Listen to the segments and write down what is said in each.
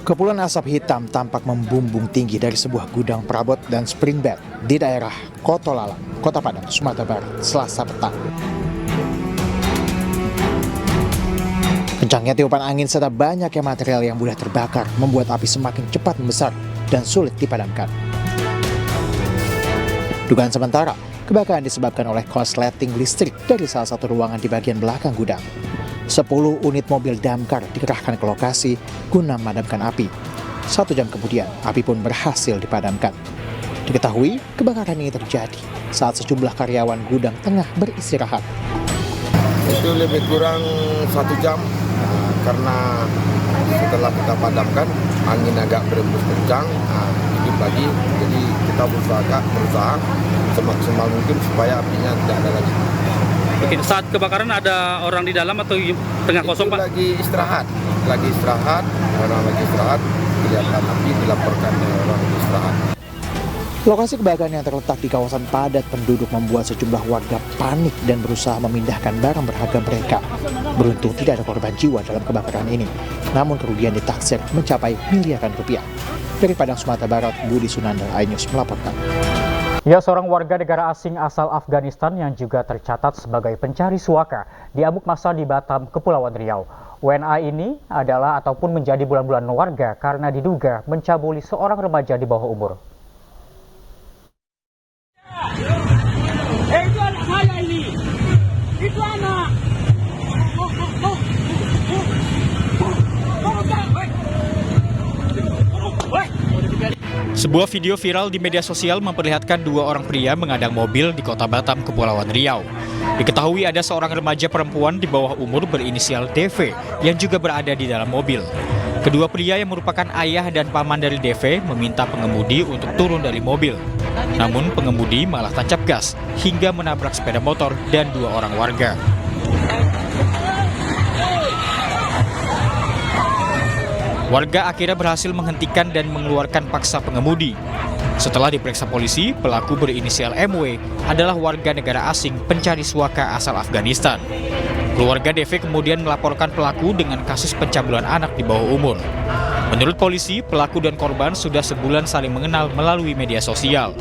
Kepulan asap hitam tampak membumbung tinggi dari sebuah gudang perabot dan spring bed di daerah Kotolalang, Kota Padang, Sumatera Barat, Selasa petang. Kencangnya tiupan angin serta banyaknya material yang mudah terbakar membuat api semakin cepat membesar dan sulit dipadamkan. Dugaan sementara, kebakaran disebabkan oleh korsleting listrik dari salah satu ruangan di bagian belakang gudang. 10 unit mobil damkar dikerahkan ke lokasi guna memadamkan api. 1 jam kemudian, api pun berhasil dipadamkan. Diketahui, kebakaran ini terjadi saat sejumlah karyawan gudang tengah beristirahat. Itu lebih kurang 1 jam, karena setelah kita padamkan, angin agak berembus kencang, hidup lagi. Jadi kita berusaha semaksimal mungkin supaya apinya tidak ada lagi. Oke, saat kebakaran ada orang di dalam atau tengah kosong, Pak? Lagi istirahat, orang lagi istirahat, kelihatan api dilaporkan orang lagi istirahat. Lokasi kebakaran yang terletak di kawasan padat penduduk membuat sejumlah warga panik dan berusaha memindahkan barang berharga mereka. Beruntung tidak ada korban jiwa dalam kebakaran ini, namun kerugian ditaksir mencapai miliaran rupiah. Dari Padang, Sumatera Barat, Budi Sunandar, iNews melaporkan. Ya, seorang warga negara asing asal Afghanistan yang juga tercatat sebagai pencari suaka diamuk massa di Batam, Kepulauan Riau. WNA ini adalah ataupun menjadi bulan-bulan warga karena diduga mencabuli seorang remaja di bawah umur. Itu anak saya ini. Itu anak. Sebuah video viral di media sosial memperlihatkan 2 orang pria mengadang mobil di kota Batam, Kepulauan Riau. Diketahui ada seorang remaja perempuan di bawah umur berinisial DV yang juga berada di dalam mobil. Kedua pria yang merupakan ayah dan paman dari DV meminta pengemudi untuk turun dari mobil. Namun pengemudi malah tancap gas hingga menabrak sepeda motor dan 2 orang warga. Warga akhirnya berhasil menghentikan dan mengeluarkan paksa pengemudi. Setelah diperiksa polisi, pelaku berinisial MW adalah warga negara asing pencari suaka asal Afghanistan. Keluarga DV kemudian melaporkan pelaku dengan kasus pencabulan anak di bawah umur. Menurut polisi, pelaku dan korban sudah sebulan saling mengenal melalui media sosial.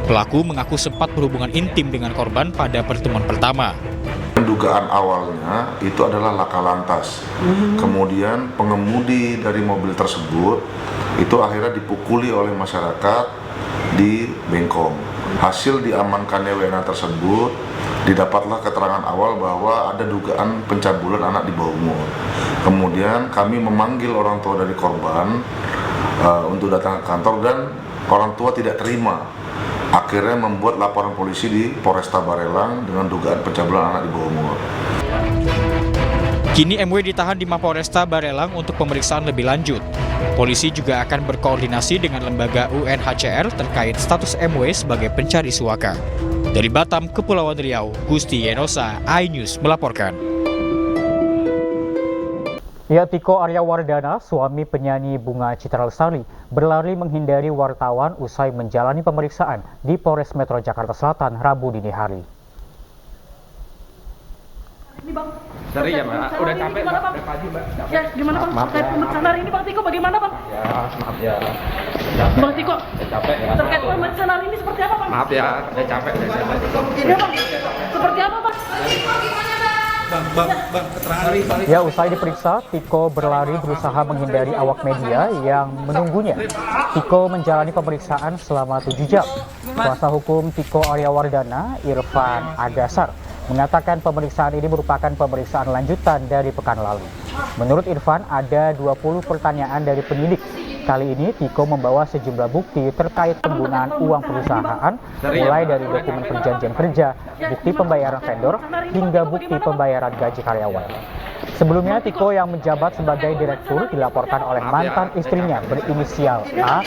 Pelaku mengaku sempat berhubungan intim dengan korban pada pertemuan pertama. Dugaan awalnya itu adalah laka lantas. Kemudian pengemudi dari mobil tersebut itu akhirnya dipukuli oleh masyarakat di Bengkong. Hasil diamankannya WNA tersebut, didapatlah keterangan awal bahwa ada dugaan pencabulan anak di bawah umur. Kemudian kami memanggil orang tua dari korban untuk datang ke kantor dan orang tua tidak terima. Akhirnya membuat laporan polisi di Polresta Barelang dengan dugaan pencabulan anak di bawah umur. Kini MW ditahan di Mapolresta Barelang untuk pemeriksaan lebih lanjut. Polisi juga akan berkoordinasi dengan lembaga UNHCR terkait status MW sebagai pencari suaka. Dari Batam, Kepulauan Riau, Gusti Yenosa, iNews melaporkan. Ya, Tiko Aryawardana, suami penyanyi Bunga Citra Lestari, berlari menghindari wartawan usai menjalani pemeriksaan di Polres Metro Jakarta Selatan Rabu dini hari. Ini Bang. Dari ya, Mbak. Udah capek, Mbak. Dari pagi, Mbak. Ya, gimana Bang? Terkait pemeriksaan hari ini Bang Tiko bagaimana Bang? Ya, maaf ya. Bang Tiko, Capek ya. terkait pemeriksaan hari ini seperti apa Bang? Maaf ya, udah capek. Ya Bang, seperti apa Bang? Ya, usai diperiksa, Tiko berlari berusaha menghindari awak media yang menunggunya. Tiko menjalani pemeriksaan selama 7 jam. Kuasa hukum Tiko Aryawardana, Irfan Agasar, mengatakan pemeriksaan ini merupakan pemeriksaan lanjutan dari pekan lalu. Menurut Irfan, ada 20 pertanyaan dari penyidik. Kali ini Tiko membawa sejumlah bukti terkait penggunaan uang perusahaan, mulai dari dokumen perjanjian kerja, bukti pembayaran vendor, hingga bukti pembayaran gaji karyawan. Sebelumnya, Tiko yang menjabat sebagai direktur dilaporkan oleh mantan istrinya berinisial A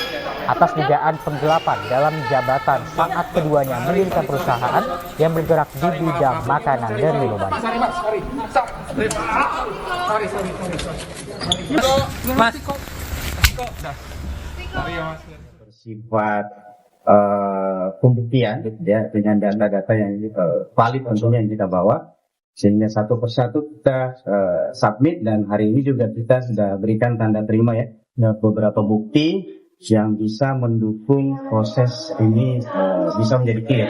atas dugaan penggelapan dalam jabatan saat keduanya mendirikan perusahaan yang bergerak di bidang makanan dan minuman. Bersifat pembuktian ya, dengan data-data yang valid tentunya yang kita bawa, sehingga satu persatu kita submit, dan hari ini juga kita sudah berikan tanda terima ya beberapa bukti yang bisa mendukung proses ini bisa menjadi clear.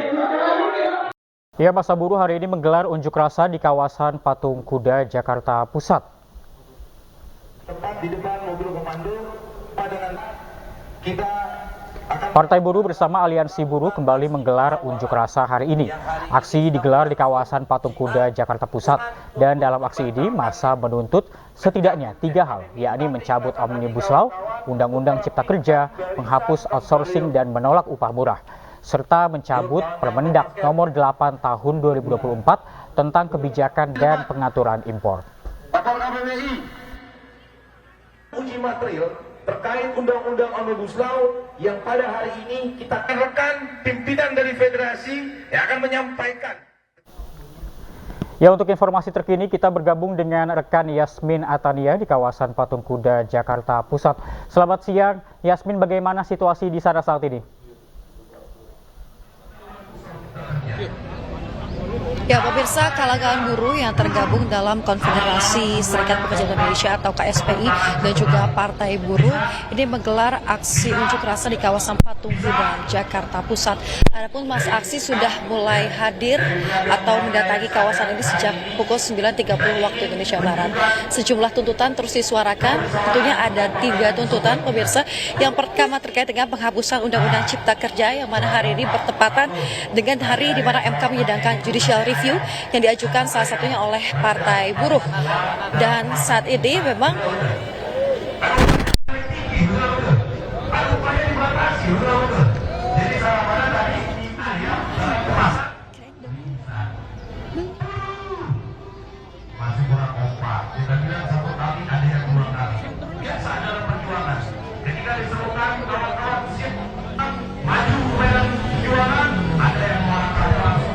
Ya, masa buruh hari ini menggelar unjuk rasa di kawasan Patung Kuda, Jakarta Pusat. Tepat di depan mobil komando, Partai Buruh bersama Aliansi Buruh kembali menggelar unjuk rasa hari ini. Aksi digelar di kawasan Patung Kuda, Jakarta Pusat. Dan dalam aksi ini, massa menuntut setidaknya 3 hal, yakni mencabut Omnibus Law, Undang-Undang Cipta Kerja, menghapus outsourcing dan menolak upah murah, serta mencabut Permendak nomor 8 tahun 2024 tentang kebijakan dan pengaturan impor. Uji material terkait Undang-Undang Omnibus Law yang pada hari ini kita rekan pimpinan dari federasi yang akan menyampaikan. Ya, untuk informasi terkini kita bergabung dengan rekan Yasmin Atania di kawasan Patung Kuda, Jakarta Pusat. Selamat siang, Yasmin, bagaimana situasi di sana saat ini? Ya, pemirsa, kalangan buruh yang tergabung dalam Konfederasi Serikat Pekerja Indonesia atau KSPI dan juga Partai Buruh ini menggelar aksi unjuk rasa di kawasan Patung Kuda, Jakarta Pusat. Adapun masa aksi sudah mulai hadir atau mendatangi kawasan ini sejak pukul 9.30 waktu Indonesia Barat. Sejumlah tuntutan terus disuarakan, tentunya ada 3 tuntutan, pemirsa. Yang pertama terkait dengan penghapusan Undang-Undang Cipta Kerja yang mana hari ini bertepatan dengan hari di mana MK menyidangkan judicial review yang diajukan salah satunya oleh Partai Buruh. Dan saat ini memang Masih kurang kompak. Kita bilang satu kali ada yang 2 kali. Biasa dalam perjuangan. Ketika diserukan kawan-kawan siap maju medan perjuangan, ada yang mengatakan langsung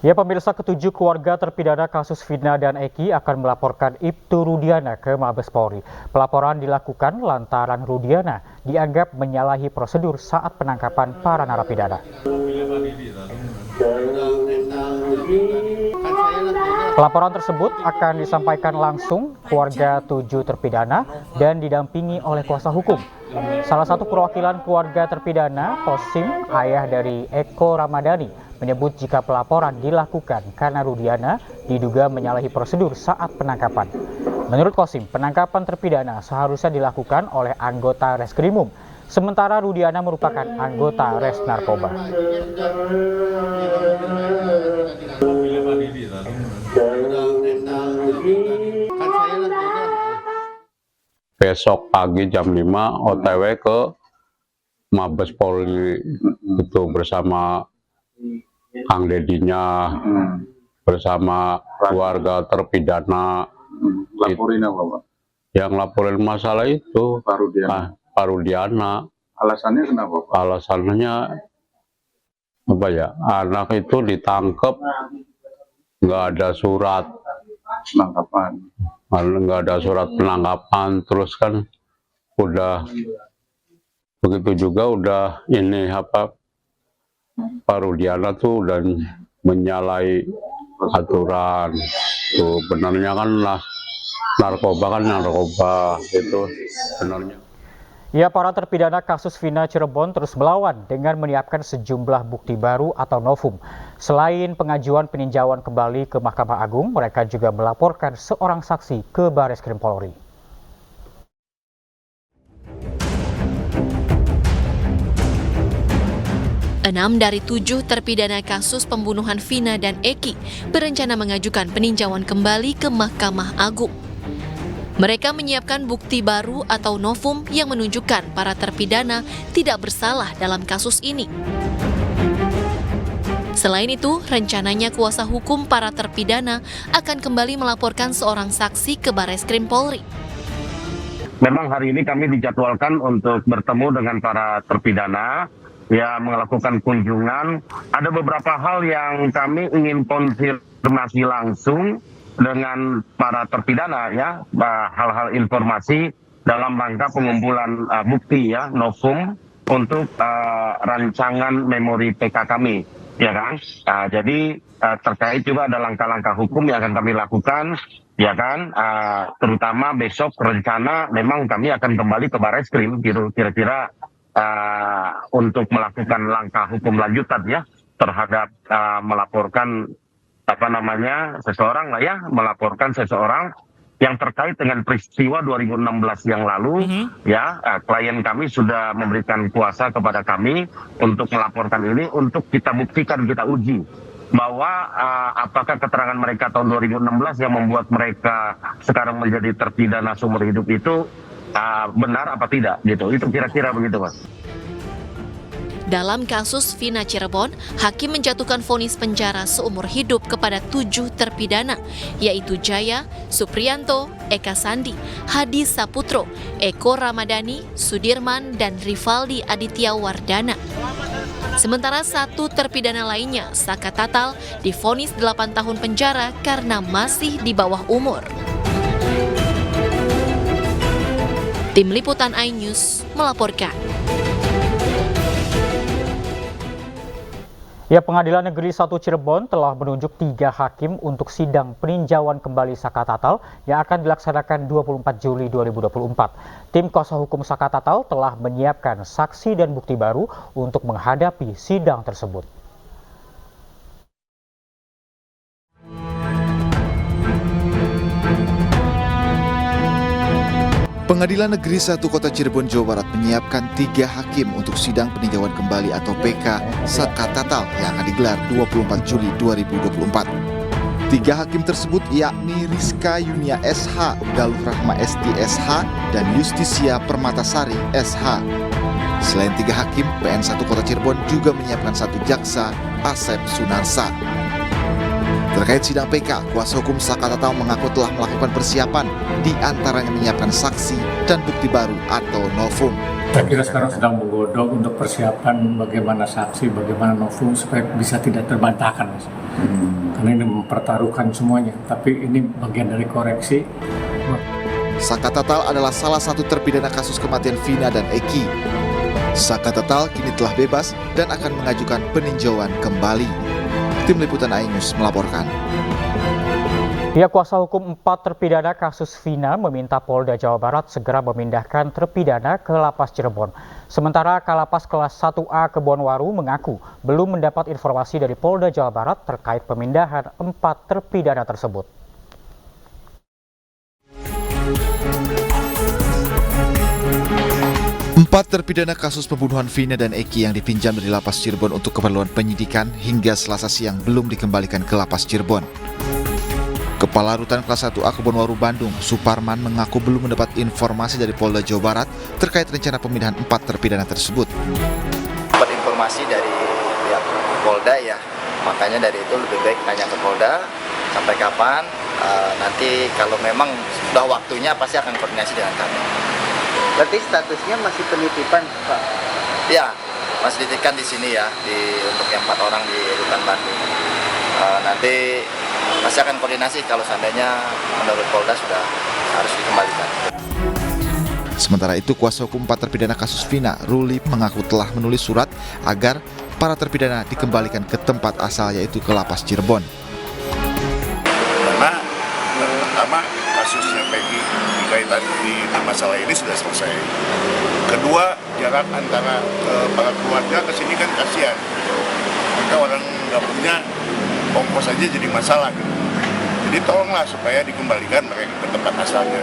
Ya, pemirsa, ke-7 keluarga terpidana kasus Vina dan Eki akan melaporkan Ibtu Rudiana ke Mabes Polri. Pelaporan dilakukan lantaran Rudiana dianggap menyalahi prosedur saat penangkapan para narapidana. Pelaporan tersebut akan disampaikan langsung keluarga 7 terpidana dan didampingi oleh kuasa hukum. Salah satu perwakilan keluarga terpidana, Kosim, ayah dari Eko Ramadhani, menyebut jika pelaporan dilakukan karena Rudiana diduga menyalahi prosedur saat penangkapan. Menurut Kosim, penangkapan terpidana seharusnya dilakukan oleh anggota Reskrimum, sementara Rudiana merupakan anggota Res Narkoba. Besok pagi jam 5 OTW ke Mabes Polri itu bersama Kang Dedinya, bersama keluarga terpidana. Laporin apa, Pak? Yang laporin masalah itu Pak Rudiana. Alasannya kenapa, Pak? Alasannya apa ya? Anak itu ditangkap nggak ada surat Penangkapan. nggak ada surat penangkapan, terus kan udah begitu juga udah ini apa Pak Rudiana tuh udah menyalahi aturan tuh, benarnya kan narkoba itu benarnya. Ya, para terpidana kasus Vina Cirebon terus melawan dengan menyiapkan sejumlah bukti baru atau novum. Selain pengajuan peninjauan kembali ke Mahkamah Agung, mereka juga melaporkan seorang saksi ke Bareskrim Polri. Enam dari 7 terpidana kasus pembunuhan Vina dan Eki berencana mengajukan peninjauan kembali ke Mahkamah Agung. Mereka menyiapkan bukti baru atau novum yang menunjukkan para terpidana tidak bersalah dalam kasus ini. Selain itu, rencananya kuasa hukum para terpidana akan kembali melaporkan seorang saksi ke Bareskrim Polri. Memang hari ini kami dijadwalkan untuk bertemu dengan para terpidana, ya melakukan kunjungan. Ada beberapa hal yang kami ingin konfirmasi langsung dengan para terpidana, ya, hal-hal informasi dalam rangka pengumpulan bukti, ya, novum untuk rancangan memori PK kami. ya kan? Jadi terkait juga ada langkah-langkah hukum yang akan kami lakukan, ya kan? Terutama besok rencana memang kami akan kembali ke Barreskrim, gitu, kira-kira untuk melakukan langkah hukum lanjutan ya terhadap melaporkan seseorang lah ya, melaporkan seseorang yang terkait dengan peristiwa 2016 yang lalu, ya, klien kami sudah memberikan kuasa kepada kami untuk melaporkan ini, untuk kita buktikan, kita uji bahwa apakah keterangan mereka tahun 2016 yang membuat mereka sekarang menjadi terpidana seumur hidup itu benar apa tidak, gitu. Itu kira-kira begitu, Mas. Dalam kasus Vina Cirebon, hakim menjatuhkan vonis penjara seumur hidup kepada 7 terpidana, yaitu Jaya, Supriyanto, Eka Sandi, Hadi Saputro, Eko Ramadhani, Sudirman, dan Rivaldi Aditya Wardana. Sementara 1 terpidana lainnya, Saka Tatal, divonis 8 tahun penjara karena masih di bawah umur. Tim Liputan iNews melaporkan. Ya, Pengadilan Negeri 1 Cirebon telah menunjuk 3 hakim untuk sidang peninjauan kembali Saka Tatal yang akan dilaksanakan 24 Juli 2024. Tim kuasa hukum Saka Tatal telah menyiapkan saksi dan bukti baru untuk menghadapi sidang tersebut. Pengadilan Negeri 1 Kota Cirebon, Jawa Barat menyiapkan 3 hakim untuk sidang peninjauan kembali atau PK Saka Tatal yang akan digelar 24 Juli 2024. 3 hakim tersebut yakni Rizka Yunia SH, Galuh Rahma Esti SH, dan Justisia Permatasari SH. Selain 3 hakim, PN 1 Kota Cirebon juga menyiapkan 1 jaksa, Asep Sunarsa. Terkait sidang PK, kuasa hukum Saka Tatal mengaku telah melakukan persiapan, di antaranya menyiapkan saksi dan bukti baru atau novum. Saya kira sekarang sedang menggodok untuk persiapan bagaimana saksi, bagaimana novum supaya bisa tidak terbantahkan. Karena ini mempertaruhkan semuanya, tapi ini bagian dari koreksi. Saka Tatal adalah salah satu terpidana kasus kematian Vina dan Eki. Saka Tatal kini telah bebas dan akan mengajukan peninjauan kembali. Tim Liputan iNews melaporkan. Pihak kuasa hukum 4 terpidana kasus Vina meminta Polda Jawa Barat segera memindahkan terpidana ke Lapas Cirebon. Sementara Kalapas kelas 1A Kebonwaru mengaku belum mendapat informasi dari Polda Jawa Barat terkait pemindahan 4 terpidana tersebut. Empat terpidana kasus pembunuhan Vina dan Eki yang dipinjam dari Lapas Cirebon untuk keperluan penyidikan hingga Selasa siang belum dikembalikan ke Lapas Cirebon. Kepala Rutan Kelas 1A Kebonwaru Bandung, Suparman, mengaku belum mendapat informasi dari Polda Jawa Barat terkait rencana pemindahan 4 terpidana tersebut. Dapat informasi dari pihak Polda ya, makanya dari itu lebih baik nanya ke Polda sampai kapan. Nanti kalau memang sudah waktunya pasti akan koordinasi dengan kami. Berarti statusnya masih penitipan, Pak? Ya, masih dititipkan di sini ya, untuk yang 4 orang di Rutan Bandung. Nanti pasti akan koordinasi kalau seandainya menurut Polda sudah harus dikembalikan. Sementara itu, kuasa hukum 4 terpidana kasus Vina, Ruli, mengaku telah menulis surat agar para terpidana dikembalikan ke tempat asal, yaitu ke Lapas Cirebon. Karena pertama, kasusnya Peggy dikaitan di masalah ini sudah selesai. Kedua, jarak antara para keluarga ke sini kan kasihan. Maka orang nggak punya ongkos saja jadi masalah. Jadi tolonglah supaya dikembalikan mereka ke tempat asalnya.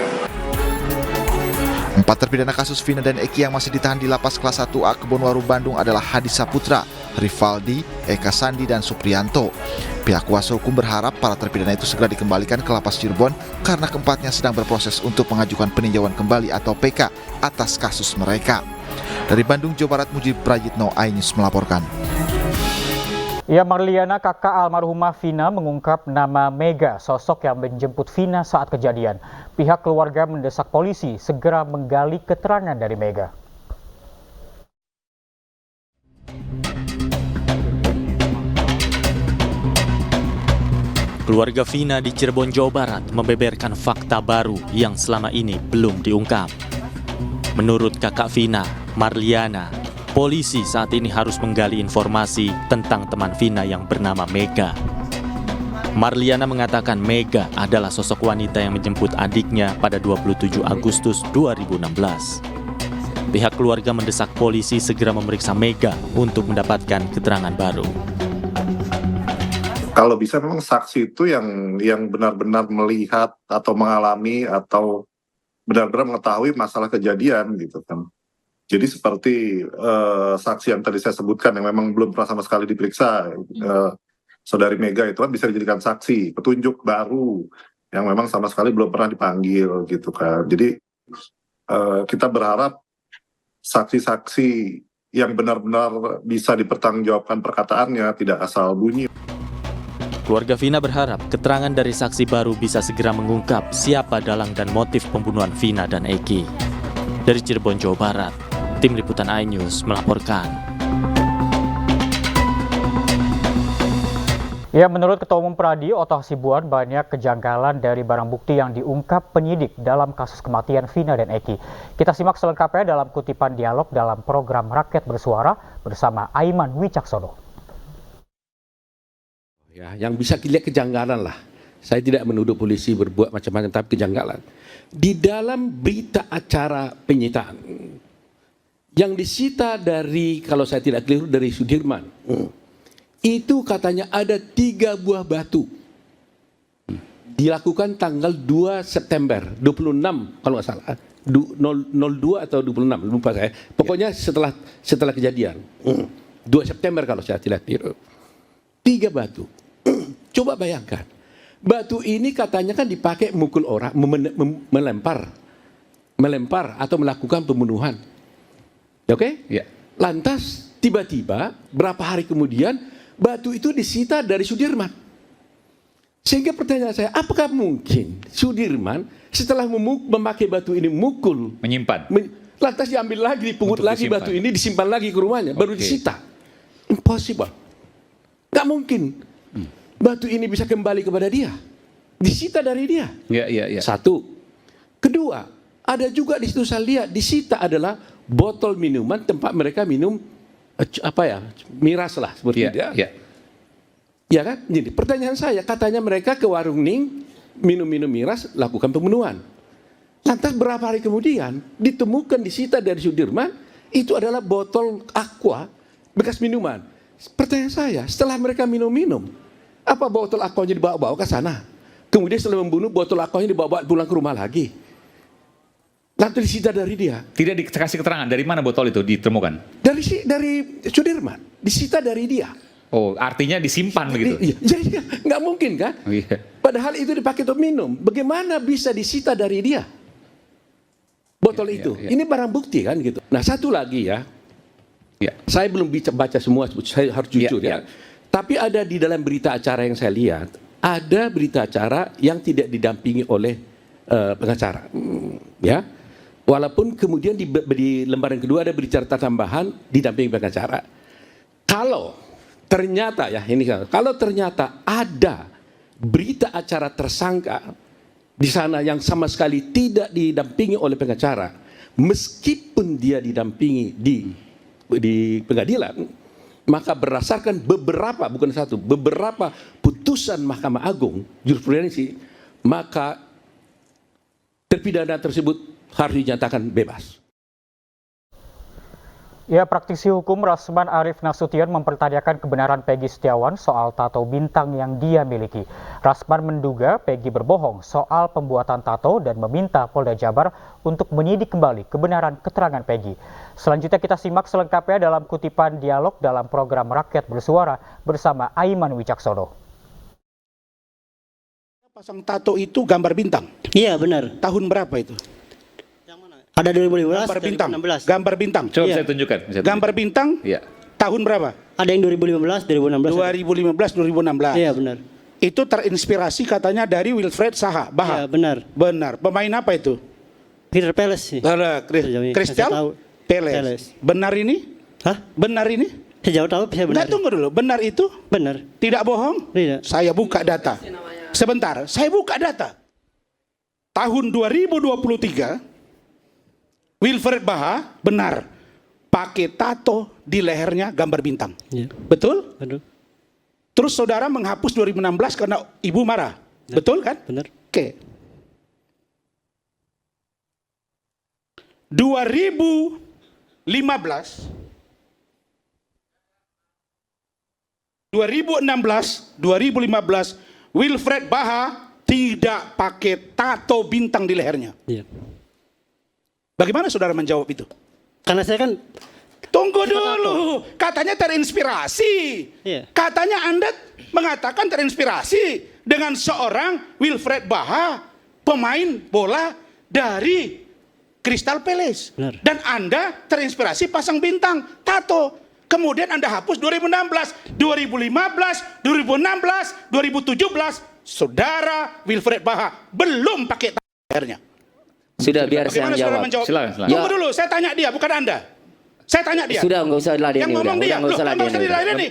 4 terpidana kasus Vina dan Eki yang masih ditahan di Lapas Kelas 1A Kebonwaru Bandung adalah Hadi Saputra, Rivaldi, Eka Sandi, dan Supriyanto. Pihak kuasa hukum berharap para terpidana itu segera dikembalikan ke Lapas Cirebon karena keempatnya sedang berproses untuk mengajukan peninjauan kembali atau PK atas kasus mereka. Dari Bandung, Jawa Barat, Mujib Prayitno, iNews melaporkan. Ya, Marliana, kakak almarhumah Vina, mengungkap nama Mega, sosok yang menjemput Vina saat kejadian. Pihak keluarga mendesak polisi segera menggali keterangan dari Mega. Keluarga Vina di Cirebon, Jawa Barat membeberkan fakta baru yang selama ini belum diungkap. Menurut kakak Vina, Marliana, Polisi saat ini harus menggali informasi tentang teman Vina yang bernama Mega. Marliana mengatakan Mega adalah sosok wanita yang menjemput adiknya pada 27 Agustus 2016. Pihak keluarga mendesak polisi segera memeriksa Mega untuk mendapatkan keterangan baru. Kalau bisa memang saksi itu yang benar-benar melihat atau mengalami atau benar-benar mengetahui masalah kejadian gitu kan. Jadi seperti saksi yang tadi saya sebutkan yang memang belum pernah sama sekali diperiksa, saudari Mega itu kan bisa dijadikan saksi, petunjuk baru yang memang sama sekali belum pernah dipanggil gitu kan. Jadi kita berharap saksi-saksi yang benar-benar bisa dipertanggungjawabkan perkataannya, tidak asal bunyi. Keluarga Vina berharap keterangan dari saksi baru bisa segera mengungkap siapa dalang dan motif pembunuhan Vina dan Eki. Dari Cirebon, Jawa Barat, Tim Liputan iNews melaporkan. Ya, menurut Ketua Umum Pradi, Oto Hasibuan, banyak kejanggalan dari barang bukti yang diungkap penyidik dalam kasus kematian Vina dan Eki. Kita simak selengkapnya dalam kutipan dialog dalam program Rakyat Bersuara bersama Aiman Wicaksono. Ya, yang bisa dilihat kejanggalan lah. Saya tidak menuduh polisi berbuat macam-macam, tapi kejanggalan. Di dalam berita acara penyitaan, yang disita dari, kalau saya tidak keliru, dari Sudirman, itu katanya ada 3 buah batu. Dilakukan tanggal 2 September, 26 kalau nggak salah. 02 atau 26, lupa saya. Pokoknya setelah kejadian. 2 September kalau saya tidak keliru. 3 batu. Coba bayangkan, batu ini katanya kan dipakai memukul orang, melempar atau melakukan pembunuhan. Oke? Ya. Lantas tiba-tiba berapa hari kemudian batu itu disita dari Sudirman. Sehingga pertanyaan saya, apakah mungkin Sudirman setelah memakai batu ini memukul, menyimpan, lantas diambil lagi, dipungut lagi batu ini, disimpan lagi ke rumahnya, baru disita? Impossible. Gak mungkin. Batu ini bisa kembali kepada dia, disita dari dia. Ya. Satu. Kedua, ada juga di situ saya lihat disita adalah botol minuman tempat mereka minum miras lah seperti itu. Ya kan? Jadi pertanyaan saya, katanya mereka ke warung Ning minum miras, lakukan pembunuhan. Lantas berapa hari kemudian ditemukan disita dari Sudirman itu adalah botol aqua bekas minuman. Pertanyaan saya, setelah mereka minum, apa botol aquanya dibawa-bawa ke sana? Kemudian setelah membunuh, botol aquanya dibawa pulang ke rumah lagi. Lantas disita dari dia. Tidak dikasih keterangan dari mana botol itu ditemukan? Dari Sudirman, disita dari dia. Oh, artinya disimpan begitu? Iya, jadi nggak mungkin kan? Padahal itu dipakai untuk minum. Bagaimana bisa disita dari dia? Botol itu. Ini barang bukti kan gitu. Nah, satu lagi ya. Saya belum baca semua, saya harus jujur ya. Tapi ada di dalam berita acara yang saya lihat, ada berita acara yang tidak didampingi oleh pengacara. Ya. Walaupun kemudian di lembaran kedua ada berita tambahan didampingi pengacara. Kalau ternyata kalau ternyata ada berita acara tersangka di sana yang sama sekali tidak didampingi oleh pengacara, meskipun dia didampingi di pengadilan, maka berdasarkan beberapa putusan Mahkamah Agung jurisprudensi, maka terpidana tersebut harus dinyatakan bebas. Ya, praktisi hukum Rasman Arief Nasution mempertanyakan kebenaran Peggy Setiawan soal tato bintang yang dia miliki. Rasman menduga Peggy berbohong soal pembuatan tato dan meminta Polda Jabar untuk menyidik kembali kebenaran keterangan Peggy. Selanjutnya kita simak selengkapnya dalam kutipan dialog dalam program Rakyat Bersuara bersama Aiman Wicaksono. Pasang tato itu gambar bintang? Iya, benar. Tahun berapa itu? Ada 2015, gambar bintang. 2016. Gambar bintang. Coba saya tunjukkan. Gambar bintang. Iya. Tahun berapa? Ada yang 2015, 2016. 2015, 2016. Iya, benar. Itu terinspirasi katanya dari Wilfred Zaha. Iya, benar. Benar. Pemain apa itu? Peter Peles sih. Crystal Peles. Benar ini? Hah? Benar ini? Sejauh tahu bisa benar. Nggak, tunggu dulu. Benar itu? Benar. Tidak bohong? Tidak. Saya buka data. Sebentar. Saya buka data. Tahun 2023 Wilfred Zaha benar pakai tato di lehernya gambar bintang. Betul? Betul. Terus saudara menghapus 2016 karena ibu marah. Betul kan? Benar. Oke. 2016, 2015, Wilfred Baha tidak pakai tato bintang di lehernya. Iya. Bagaimana saudara menjawab itu? Karena saya kan tunggu dulu, katanya terinspirasi. Iya. Katanya Anda mengatakan terinspirasi dengan seorang Wilfred Baha, pemain bola dari Crystal Palace. Benar. Dan Anda terinspirasi pasang bintang, tato. Kemudian Anda hapus 2016, 2015, 2016, 2017, saudara Wilfred Baha belum pakai tato di lehernya. Sudah, biar Bagaimana saya jawab. menjawab? Silakan. Tunggu dulu, saya tanya dia, bukan Anda. Saya tanya dia. Sudah, nggak usah diladeni. Yang ngomong dia, nggak usah nggak usah diladeni.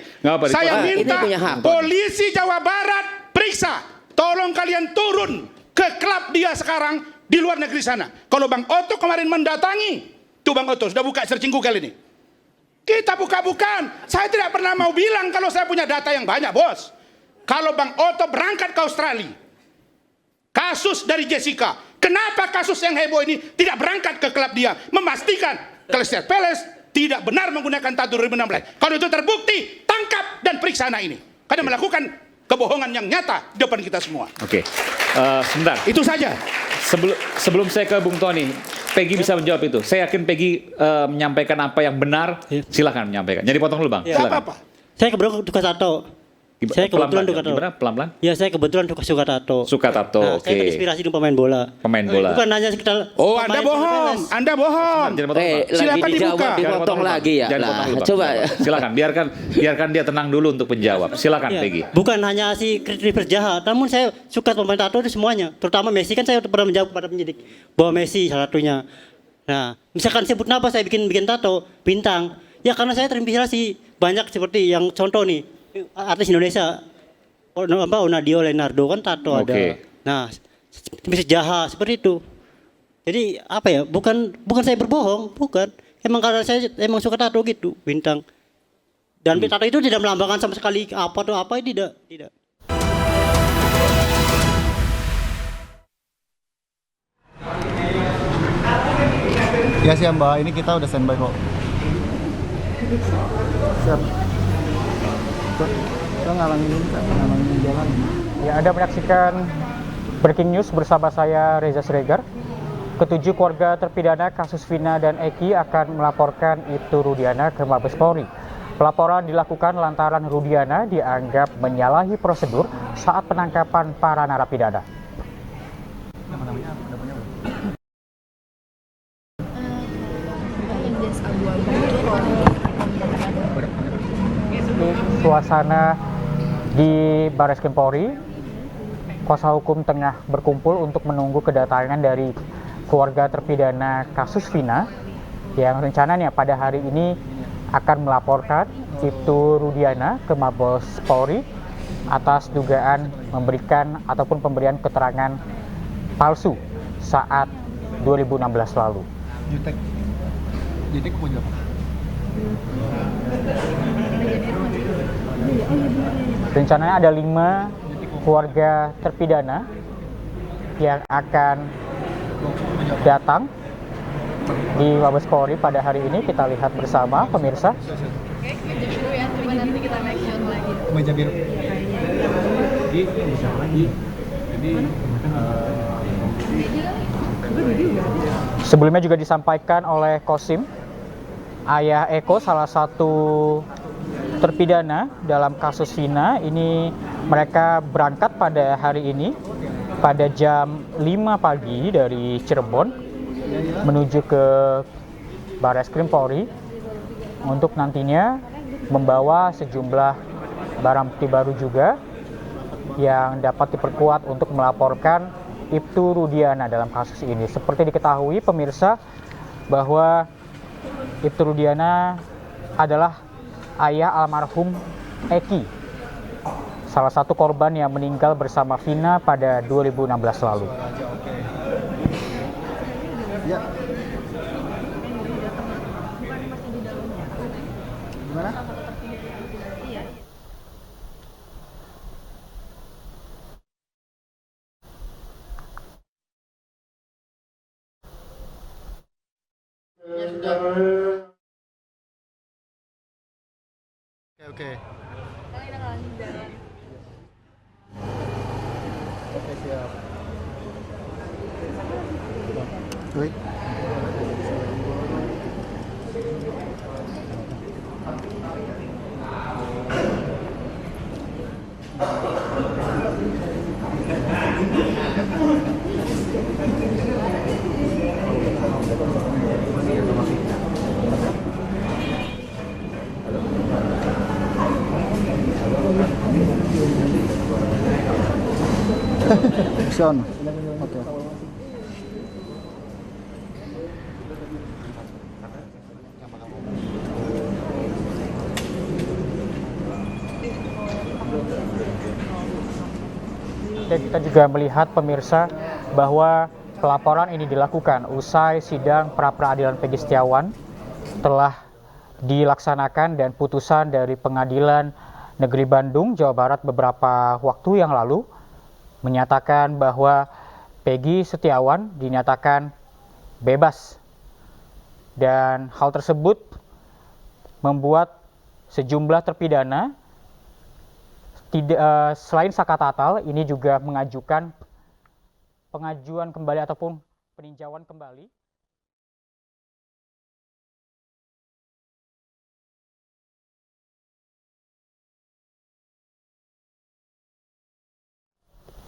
Saya minta polisi Jawa Barat periksa. Tolong kalian turun ke klub dia sekarang di luar negeri sana. Kalau Bang Oto kemarin mendatangi, tuh Bang Oto sudah buka searching Google ini. Kita buka-bukaan. Saya tidak pernah mau bilang kalau saya punya data yang banyak, bos. Kalau Bang Oto berangkat ke Australia, kasus dari Jessica, kenapa kasus yang heboh ini tidak berangkat ke klub dia, memastikan Crystal Palace tidak benar menggunakan tato 2016. Kalau itu terbukti, tangkap dan periksa anak ini. Karena melakukan kebohongan yang nyata di depan kita semua. Oke, sebentar. Itu saja. Sebelum saya ke Bung Tony, Peggy bisa menjawab itu. Saya yakin Peggy menyampaikan apa yang benar. Silakan menyampaikan. Jadi potong dulu, Bang. Silakan. apa-apa. saya kebetulan suka tato. Saya kebetulan suka tato. Gimana? Pelan-pelan? Ya, saya kebetulan suka tato. Suka tato, Nah, oke. saya terinspirasi dengan pemain bola. Pemain bola. Bukan hanya sekedar Oh, Anda bohong. Anda bohong. Lagi Silakan dijawab, dibuka. dipotong lagi ya. Jangan Lah, potong dulu, Bang. coba. Silakan, biarkan dia tenang dulu untuk menjawab. Silakan, Ya, Peggy. bukan hanya si Christopher jahat, namun saya suka pemain tato itu semuanya. Terutama Messi, kan saya pernah menjawab kepada penyidik bahwa Messi salah satunya. Nah, misalkan sebut kenapa saya bikin tato bintang? Ya karena saya terinspirasi banyak seperti yang contoh nih artis Indonesia, Onadio Leonardo kan tato ada. Nah, Messi jahat seperti itu. Jadi apa ya? Bukan saya berbohong, bukan. Emang karena saya emang suka tato gitu, bintang. Dan tato itu tidak melambangkan sama sekali apa atau apa, tidak. Ya siap Mbak, ini kita udah standby kok. Siap. Kita ngalangin jalan. Ya, Anda menyaksikan Breaking News bersama saya Reza Siregar. Ketujuh keluarga terpidana kasus Vina dan Eki akan melaporkan Ibtu Rudiana ke Mabes Polri. Pelaporan dilakukan lantaran Rudiana dianggap menyalahi prosedur saat penangkapan para narapidana. Suasana di Barreskrim Polri, kuasa hukum tengah berkumpul untuk menunggu kedatangan dari keluarga terpidana kasus Vina yang rencananya pada hari ini akan melaporkan Ibtu Rudiana ke Mabes Polri atas dugaan memberikan ataupun pemberian keterangan palsu saat 2016 lalu. Jutek mau jawab. Rencananya ada 5 keluarga terpidana yang akan datang di Mabes Polri pada hari ini. Kita lihat bersama pemirsa. Meja biru. Sebelumnya juga disampaikan oleh Kosim, ayah Eko, salah satu terpidana dalam kasus Vina. Ini mereka berangkat pada hari ini pada jam 5 pagi dari Cirebon menuju ke Barreskrim Polri untuk nantinya membawa sejumlah barang bukti baru juga yang dapat diperkuat untuk melaporkan Ibtu Rudiana dalam kasus ini. Seperti diketahui pemirsa bahwa Ibtu Rudiana adalah ayah almarhum Eki, salah satu korban yang meninggal bersama Vina pada 2016 lalu. Ya. Oke. Oke, siap. Baik. Action. Oke. Dan kita juga melihat pemirsa bahwa pelaporan ini dilakukan usai sidang pra-peradilan Peggy Setiawan telah dilaksanakan dan putusan dari Pengadilan Negeri Bandung, Jawa Barat beberapa waktu yang lalu menyatakan bahwa Peggy Setiawan dinyatakan bebas. Dan hal tersebut membuat sejumlah terpidana selain Saka Tatal ini juga mengajukan pengajuan kembali ataupun peninjauan kembali.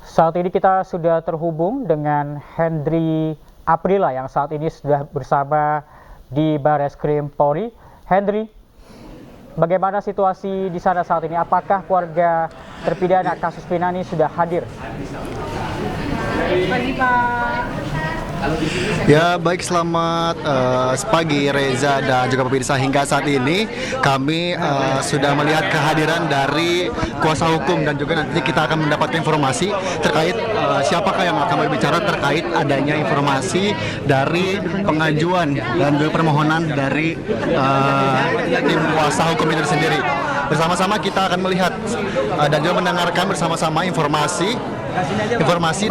Saat ini kita sudah terhubung dengan Hendry Aprila yang saat ini sudah bersama di Barreskrim Polri. Hendry, bagaimana situasi di sana saat ini? Apakah keluarga terpidana kasus Vina ini sudah hadir? Pagi Pak. Ya, baik, selamat pagi Reza dan juga pemirsa. Hingga saat ini kami sudah melihat kehadiran dari kuasa hukum dan juga nanti kita akan mendapatkan informasi terkait siapakah yang akan berbicara terkait adanya informasi dari pengajuan dan juga permohonan dari tim kuasa hukum itu sendiri. Bersama-sama kita akan melihat dan juga mendengarkan bersama-sama informasi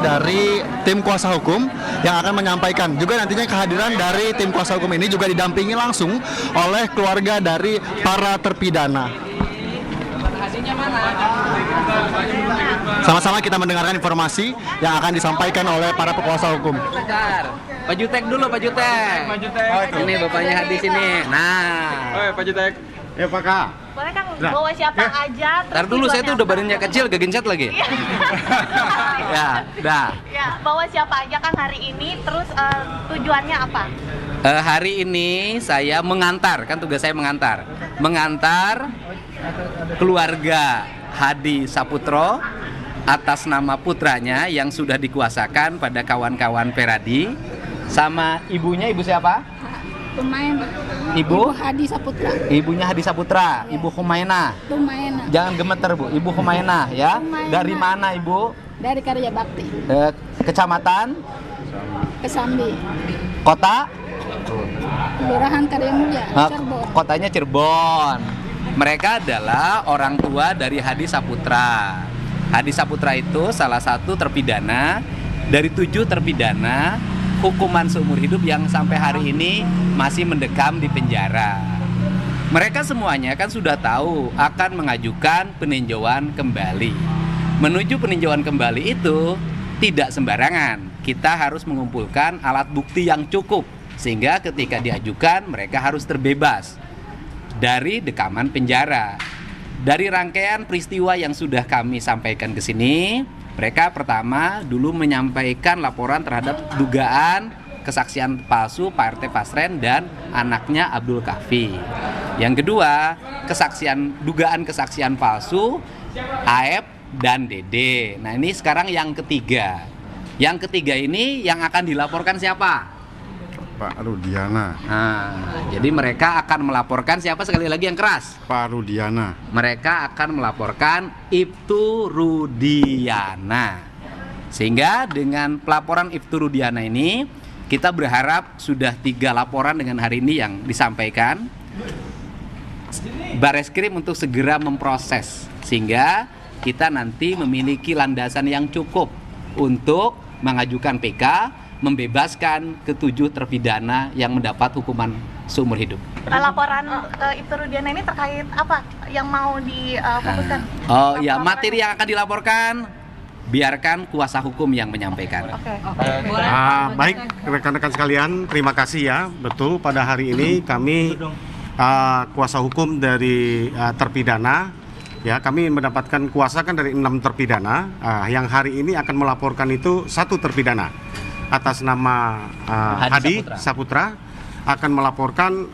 dari tim kuasa hukum yang akan menyampaikan. Juga nantinya kehadiran dari tim kuasa hukum ini juga didampingi langsung oleh keluarga dari para terpidana. Sama-sama kita mendengarkan informasi yang akan disampaikan oleh para kuasa hukum. Pak Jutek dulu, Pak Jutek. Ini bapaknya hadis ini. Nah. Pak Jutek. Ya Pak Kak. Boleh Kang bawa siapa aja? Ntar dulu, saya tuh udah badannya kecil, gak gencet lagi. Ya, dah. Ya, bawa siapa aja Kang hari ini, terus tujuannya apa? Hari ini saya mengantar, kan tugas saya mengantar. Mengantar keluarga Hadi Saputro atas nama putranya yang sudah dikuasakan pada kawan-kawan Peradi. Sama ibunya, ibu siapa? Ibu Hadi Saputra. Ibunya Hadi Saputra, Ibu Humaina. Jangan gemeter Bu, Ibu Humaina ya. Dari mana Ibu? Dari Karya Bakti. Kecamatan? Kesambi. Kota? Kelurahan Karya Mulia, Cirebon. Kotanya Cirebon. Mereka adalah orang tua dari Hadi Saputra. Hadi Saputra itu salah satu terpidana dari 7 terpidana hukuman seumur hidup yang sampai hari ini masih mendekam di penjara. Mereka semuanya kan sudah tahu akan mengajukan peninjauan kembali. Menuju peninjauan kembali itu tidak sembarangan. Kita harus mengumpulkan alat bukti yang cukup sehingga ketika diajukan mereka harus terbebas dari dekaman penjara. Dari rangkaian peristiwa yang sudah kami sampaikan ke sini, mereka pertama dulu menyampaikan laporan terhadap dugaan kesaksian palsu Pak RT Pasren dan anaknya Abdul Kahfi. Yang kedua, dugaan kesaksian palsu Aep dan Dede. Nah, ini sekarang yang ketiga. Yang ketiga ini yang akan dilaporkan siapa? Pak Rudiana. Nah, jadi mereka akan melaporkan siapa sekali lagi yang keras? Pak Rudiana. Mereka akan melaporkan Ibtu Rudiana. Sehingga dengan pelaporan Ibtu Rudiana ini, kita berharap sudah 3 laporan dengan hari ini yang disampaikan. Bareskrim untuk segera memproses sehingga kita nanti memiliki landasan yang cukup untuk mengajukan PK, membebaskan ke-7 terpidana yang mendapat hukuman seumur hidup. Laporan Ibtu Rudiana ini terkait apa yang mau difokuskan? Oh ya, materi yang akan dilaporkan biarkan kuasa hukum yang menyampaikan. Baik rekan-rekan sekalian, terima kasih ya. Betul, pada hari ini kami kuasa hukum dari terpidana, ya kami mendapatkan kuasa kan dari 6 terpidana. Yang hari ini akan melaporkan itu 1 terpidana atas nama Hadi Saputra akan melaporkan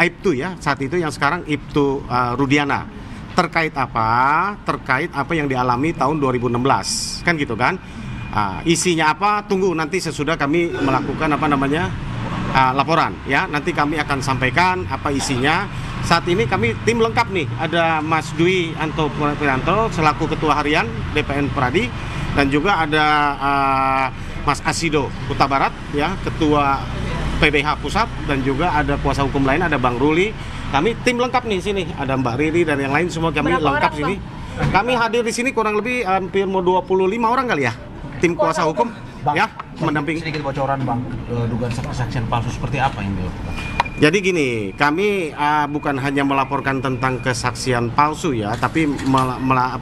Ibtu ya saat itu yang sekarang Ibtu Rudiana. Terkait apa yang dialami tahun 2016 kan gitu kan. Isinya apa tunggu nanti sesudah kami melakukan laporan ya, nanti kami akan sampaikan apa isinya. Saat ini kami tim lengkap nih, ada Mas Dwi Anto Prianto selaku Ketua Harian BPN Pradi, dan juga ada Mas Asido Huta Barat ya, Ketua PBH Pusat, dan juga ada kuasa hukum lain, ada Bang Ruli. Kami tim lengkap nih sini, ada Mbak Riri dan yang lain semua kami lengkap sini. Kami hadir di sini kurang lebih hampir mau 25 orang kali ya, tim kuasa hukum ya mendampingi. Sedikit bocoran Bang, dugaan kesaksian palsu seperti apa yang dilakukan? Jadi gini, kami bukan hanya melaporkan tentang kesaksian palsu ya, tapi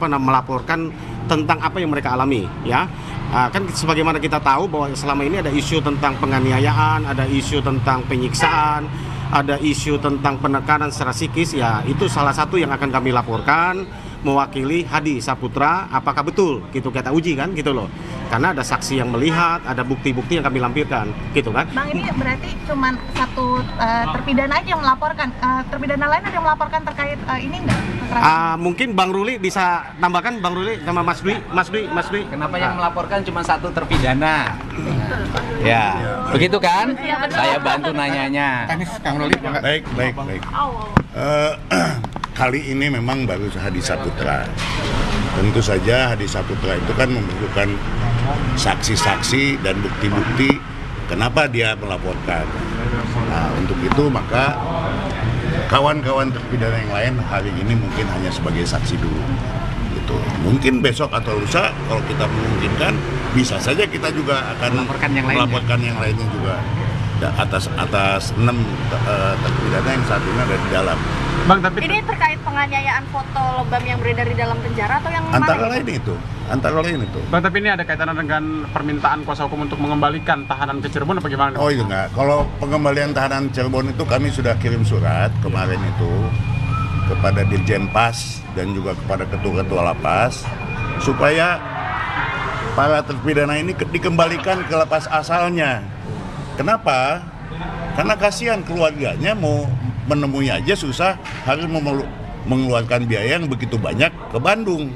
melaporkan tentang apa yang mereka alami ya. Kan sebagaimana kita tahu bahwa selama ini ada isu tentang penganiayaan, ada isu tentang penyiksaan, ada isu tentang penekanan secara psikis ya, itu salah satu yang akan kami laporkan mewakili Hadi Saputra. Apakah betul gitu kita uji kan gitu loh, karena ada saksi yang melihat, ada bukti-bukti yang kami lampirkan gitu kan. Bang, ini berarti cuma 1 terpidana aja yang melaporkan, terpidana lain ada yang melaporkan terkait ini enggak? Mungkin Bang Ruli bisa tambahkan, Bang Ruli sama Mas Dwi. Kenapa yang melaporkan cuma 1 terpidana? Ya, begitu kan? Saya bantu nanyanya. Kang Ruli, baik. Kali ini memang baru Hadi Saputra. Tentu saja Hadi Saputra itu kan membutuhkan saksi-saksi dan bukti-bukti kenapa dia melaporkan. Nah, untuk itu maka kawan-kawan terpidana yang lain hari ini mungkin hanya sebagai saksi dulu. Gitu. Mungkin besok atau lusa kalau kita memungkinkan bisa saja kita juga akan melaporkan yang lainnya juga. Atas 6 terpidana yang saat ini ada di dalam. Bang, tapi ini terkait penganiayaan foto lebam yang beredar di dalam penjara atau yang antara lain itu. Bang, tapi ini ada kaitannya dengan permintaan kuasa hukum untuk mengembalikan tahanan ke Cirebon apa gimana? Oh itu enggak. Kalau pengembalian tahanan Cirebon itu kami sudah kirim surat kemarin itu kepada Dirjen Pas dan juga kepada ketua-ketua lapas supaya para terpidana ini dikembalikan ke lapas asalnya. Kenapa? Karena kasihan keluarganya mau menemui aja susah, harus mengeluarkan biaya yang begitu banyak ke Bandung.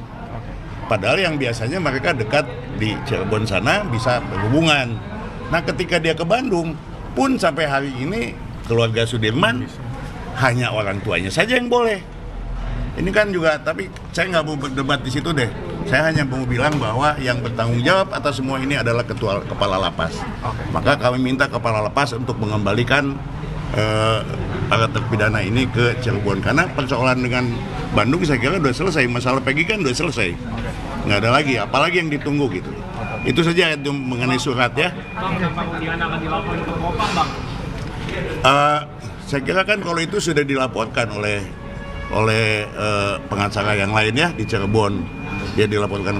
Padahal yang biasanya mereka dekat di Cirebon sana bisa berhubungan. Nah ketika dia ke Bandung pun sampai hari ini keluarga Sudirman hanya orang tuanya saja yang boleh. Ini kan juga, tapi saya nggak mau berdebat di situ deh. Saya hanya mau bilang bahwa yang bertanggung jawab atas semua ini adalah kepala lapas. Maka kami minta kepala lapas untuk mengembalikan para terpidana ini ke Cirebon. Karena persoalan dengan Bandung saya kira sudah selesai. Masalah Peggy kan sudah selesai. Nggak ada lagi, apalagi yang ditunggu gitu. Itu saja itu mengenai surat ya. Saya kira kan kalau itu sudah dilaporkan oleh pengacara yang lain ya di Cirebon. Dia dilaporkan.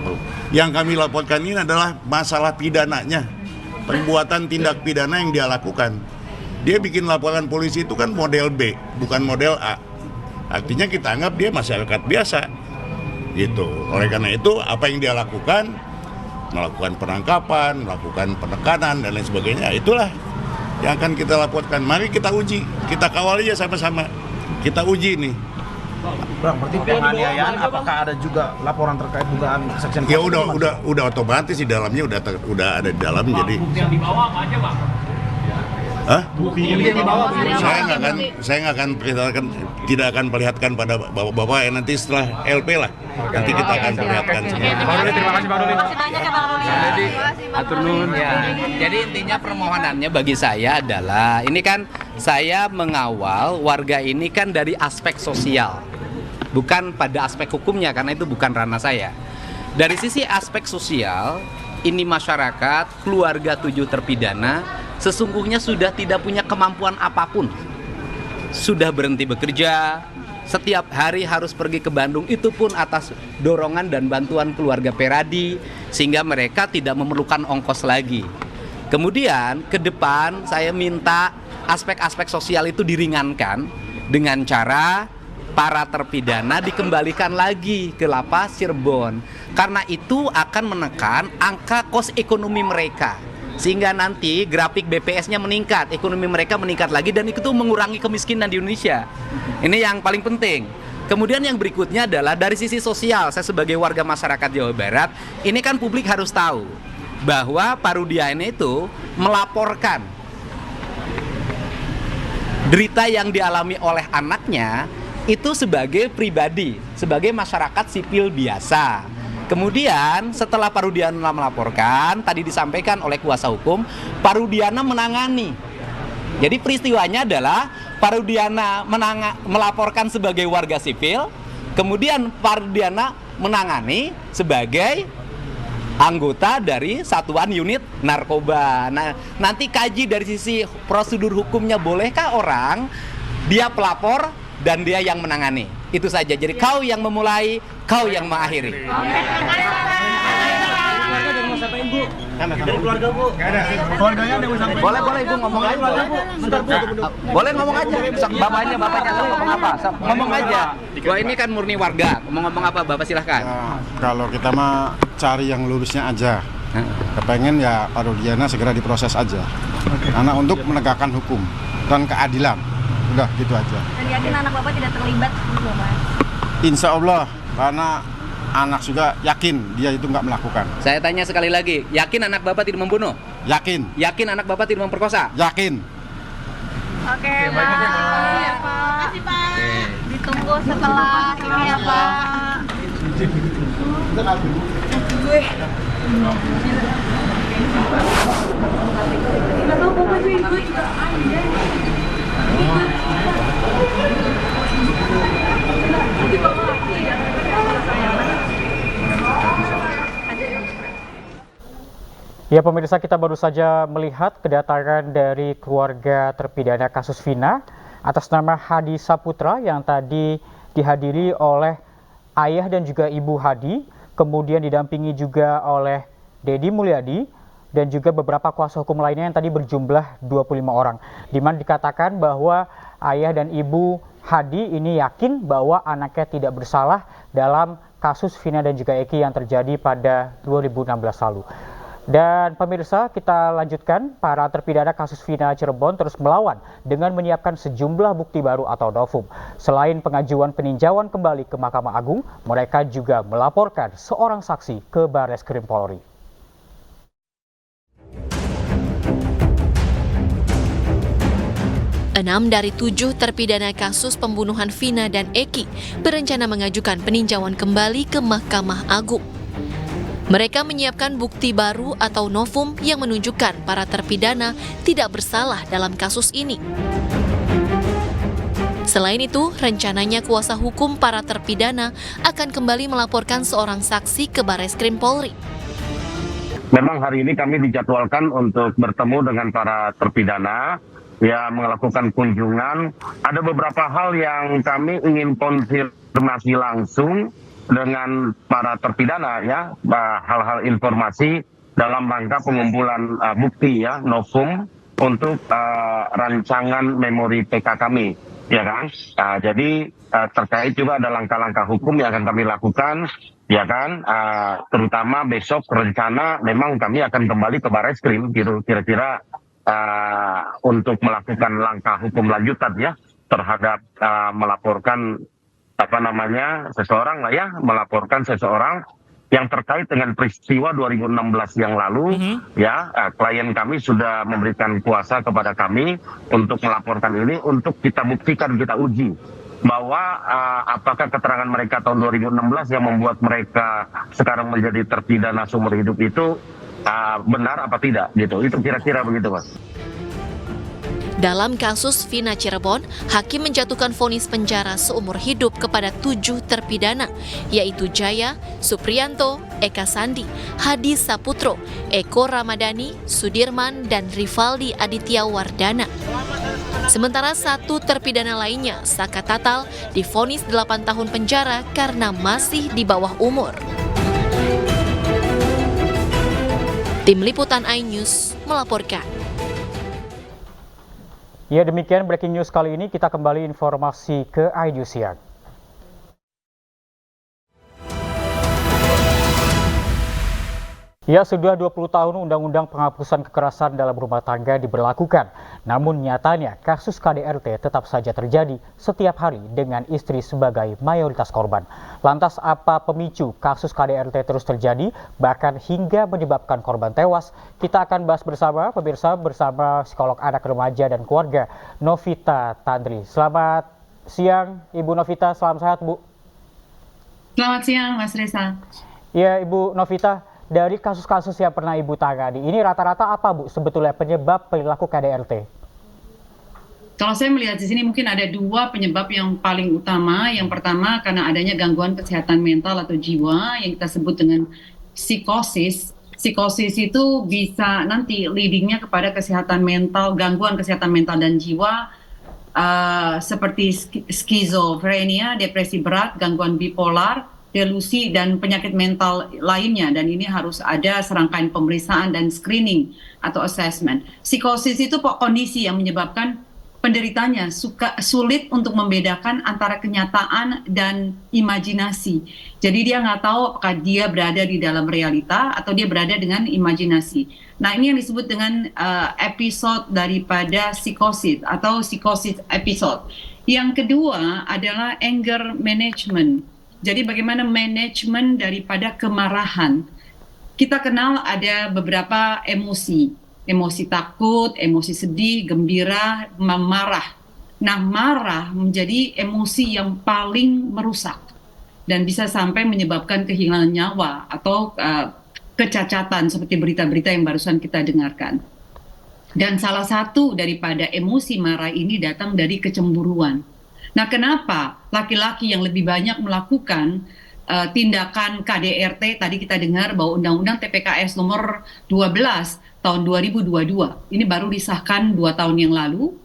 Yang kami laporkan ini adalah masalah pidananya, perbuatan tindak pidana yang dia lakukan. Dia bikin laporan polisi itu kan model B, bukan model A. Artinya kita anggap dia masyarakat biasa, gitu. Oleh karena itu apa yang dia lakukan, melakukan penangkapan, melakukan penekanan dan lain sebagainya, itulah yang akan kita laporkan. Mari kita uji, kita kawal aja sama-sama, kita uji nih. Bang, berarti penganiayaan apakah ada juga laporan terkait dugaan kesaksian? Ya udah otomatis di dalamnya udah ada di dalam. Jadi yang dibawa apa aja, Bang? Hah? Saya nggak akan perlihatkan, tidak akan perlihatkan pada bapak-bapak ya, nanti setelah LP lah. Nanti kita akan perlihatkan semua. Terima kasih Bang Ruli. Atur nuhun. Ya. Jadi intinya permohonannya bagi saya adalah ini kan saya mengawal warga ini kan dari aspek sosial, bukan pada aspek hukumnya karena itu bukan ranah saya. Dari sisi aspek sosial, ini masyarakat keluarga 7 terpidana sesungguhnya sudah tidak punya kemampuan apapun. Sudah berhenti bekerja, setiap hari harus pergi ke Bandung, itu pun atas dorongan dan bantuan keluarga Peradi, sehingga mereka tidak memerlukan ongkos lagi. Kemudian ke depan saya minta aspek-aspek sosial itu diringankan dengan cara para terpidana dikembalikan lagi ke lapas Cirebon, karena itu akan menekan angka kos ekonomi mereka, sehingga nanti grafik BPS-nya meningkat, ekonomi mereka meningkat lagi, dan itu mengurangi kemiskinan di Indonesia. Ini yang paling penting. Kemudian yang berikutnya adalah dari sisi sosial, saya sebagai warga masyarakat Jawa Barat, ini kan publik harus tahu bahwa Pak Rudiana itu melaporkan derita yang dialami oleh anaknya itu sebagai pribadi, sebagai masyarakat sipil biasa. Kemudian setelah Pak Rudiana melaporkan, tadi disampaikan oleh kuasa hukum, Pak Rudiana menangani. Jadi peristiwanya adalah Pak Rudiana melaporkan sebagai warga sipil, kemudian Pak Rudiana menangani sebagai anggota dari satuan unit narkoba. Nah, nanti kaji dari sisi prosedur hukumnya, bolehkah orang dia pelapor dan dia yang menangani. Itu saja. Jadi kau yang memulai, kau yang mengakhiri. Dari keluarga Bu. Keluarganya ada sampai. Boleh Ibu ngomong aja. Boleh ngomong aja. Bapaknya ngomong apa? Ngomong aja. Wah, ini kan murni warga. Ngomong apa Bapak, silahkan. Kalau kita mah cari yang lulusnya aja. Kepengen ya Pak Rudiana segera diproses aja. Karena untuk menegakkan hukum dan keadilan. Udah gitu aja. Dan yakin anak Bapak tidak terlibat, Bapak? Insya Allah, karena anak juga yakin dia itu nggak melakukan. Saya tanya sekali lagi, yakin anak Bapak tidak membunuh? Yakin. Yakin anak Bapak tidak memperkosa? Yakin. Oke, Pak. Terima kasih, Pak. Ditunggu setelah ini ya, Pak. Ya pemirsa, kita baru saja melihat kedatangan dari keluarga terpidana kasus Vina atas nama Hadi Saputra yang tadi dihadiri oleh ayah dan juga ibu Hadi, kemudian didampingi juga oleh Dedi Mulyadi dan juga beberapa kuasa hukum lainnya yang tadi berjumlah 25 orang. Di mana dikatakan bahwa ayah dan ibu Hadi ini yakin bahwa anaknya tidak bersalah dalam kasus Vina dan juga Eki yang terjadi pada 2016 lalu. Dan pemirsa, kita lanjutkan, para terpidana kasus Vina Cirebon terus melawan dengan menyiapkan sejumlah bukti baru atau novum. Selain pengajuan peninjauan kembali ke Mahkamah Agung, mereka juga melaporkan seorang saksi ke Barreskrim Polri. Enam dari 7 terpidana kasus pembunuhan Vina dan Eki berencana mengajukan peninjauan kembali ke Mahkamah Agung. Mereka menyiapkan bukti baru atau novum yang menunjukkan para terpidana tidak bersalah dalam kasus ini. Selain itu, rencananya kuasa hukum para terpidana akan kembali melaporkan seorang saksi ke Barreskrim Polri. Memang hari ini kami dijadwalkan untuk bertemu dengan para terpidana, ya melakukan kunjungan. Ada beberapa hal yang kami ingin konfirmasi langsung dengan para terpidana, ya, hal-hal informasi dalam rangka pengumpulan bukti, ya, novum untuk rancangan memori PK kami, ya kan. Jadi terkait juga ada langkah-langkah hukum yang akan kami lakukan, ya kan. Terutama besok rencana memang kami akan kembali ke Barreskrim, kira-kira untuk melakukan langkah hukum lanjutan, ya, terhadap melaporkan seseorang lah, ya, melaporkan seseorang yang terkait dengan peristiwa 2016 yang lalu, klien kami sudah memberikan kuasa kepada kami untuk melaporkan ini, untuk kita buktikan, kita uji bahwa apakah keterangan mereka tahun 2016 yang membuat mereka sekarang menjadi terpidana seumur hidup itu benar apa tidak gitu. Itu kira-kira begitu, Mas. Dalam kasus Vina Cirebon, hakim menjatuhkan vonis penjara seumur hidup kepada 7 terpidana, yaitu Jaya, Supriyanto, Eka Sandi, Hadi Saputro, Eko Ramadhani, Sudirman, dan Rivaldi Aditya Wardana. Sementara 1 terpidana lainnya, Saka Tatal, divonis 8 tahun penjara karena masih di bawah umur. Tim Liputan iNews melaporkan. Ya, demikian breaking news kali ini. Kita kembali informasi ke iNews Siang. Ya, sudah 20 tahun Undang-Undang Penghapusan Kekerasan dalam Rumah Tangga diberlakukan. Namun nyatanya kasus KDRT tetap saja terjadi setiap hari dengan istri sebagai mayoritas korban. Lantas apa pemicu kasus KDRT terus terjadi bahkan hingga menyebabkan korban tewas? Kita akan bahas bersama pemirsa bersama psikolog anak, remaja dan keluarga Novita Tandri. Selamat siang Ibu Novita, selamat sehat Bu. Selamat siang Mas Reza. Ya Ibu Novita, dari kasus-kasus yang pernah Ibu tangani, ini rata-rata apa Bu sebetulnya penyebab perilaku KDRT? Kalau saya melihat di sini mungkin ada 2 penyebab yang paling utama. Yang pertama karena adanya gangguan kesehatan mental atau jiwa yang kita sebut dengan psikosis. Psikosis itu bisa nanti leadingnya kepada kesehatan mental, gangguan kesehatan mental dan jiwa seperti skizofrenia, depresi berat, gangguan bipolar, delusi, dan penyakit mental lainnya, dan ini harus ada serangkaian pemeriksaan dan screening atau assessment. Psikosis itu kondisi yang menyebabkan penderitanya sulit untuk membedakan antara kenyataan dan imajinasi. Jadi dia nggak tahu apakah dia berada di dalam realita atau dia berada dengan imajinasi. Nah, ini yang disebut dengan episode daripada psikosis atau psikosis episode. Yang kedua adalah anger management. Jadi bagaimana manajemen daripada kemarahan. Kita kenal ada beberapa emosi. Emosi takut, emosi sedih, gembira, marah. Nah, marah menjadi emosi yang paling merusak. Dan bisa sampai menyebabkan kehilangan nyawa atau kecacatan seperti berita-berita yang barusan kita dengarkan. Dan salah satu daripada emosi marah ini datang dari kecemburuan. Nah, kenapa laki-laki yang lebih banyak melakukan tindakan KDRT? Tadi kita dengar bahwa Undang-Undang TPKS nomor 12 tahun 2022 ini baru disahkan 2 tahun yang lalu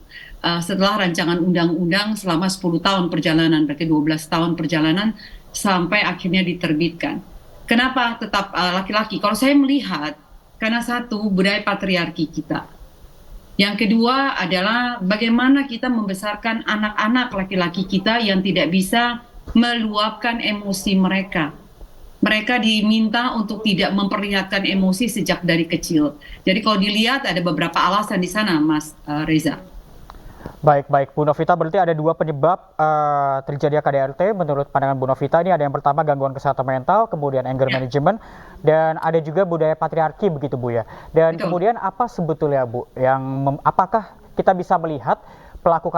setelah rancangan undang-undang selama 10 tahun perjalanan, berarti 12 tahun perjalanan sampai akhirnya diterbitkan. Kenapa tetap laki-laki? Kalau saya melihat karena satu, budaya patriarki kita. Yang kedua adalah bagaimana kita membesarkan anak-anak laki-laki kita yang tidak bisa meluapkan emosi mereka. Mereka diminta untuk tidak memperlihatkan emosi sejak dari kecil. Jadi kalau dilihat ada beberapa alasan di sana, Mas Reza. Baik Bu Novita, berarti ada 2 penyebab terjadinya KDRT menurut pandangan Bu Novita. Ini ada yang pertama gangguan kesehatan mental, kemudian anger management, dan ada juga budaya patriarki begitu Bu ya. Dan kemudian apa sebetulnya Bu yang apakah kita bisa melihat pelaku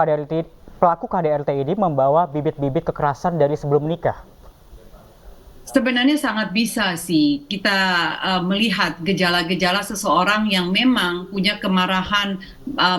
KDRT ini membawa bibit-bibit kekerasan dari sebelum menikah? Sebenarnya sangat bisa sih kita melihat gejala-gejala seseorang yang memang punya kemarahan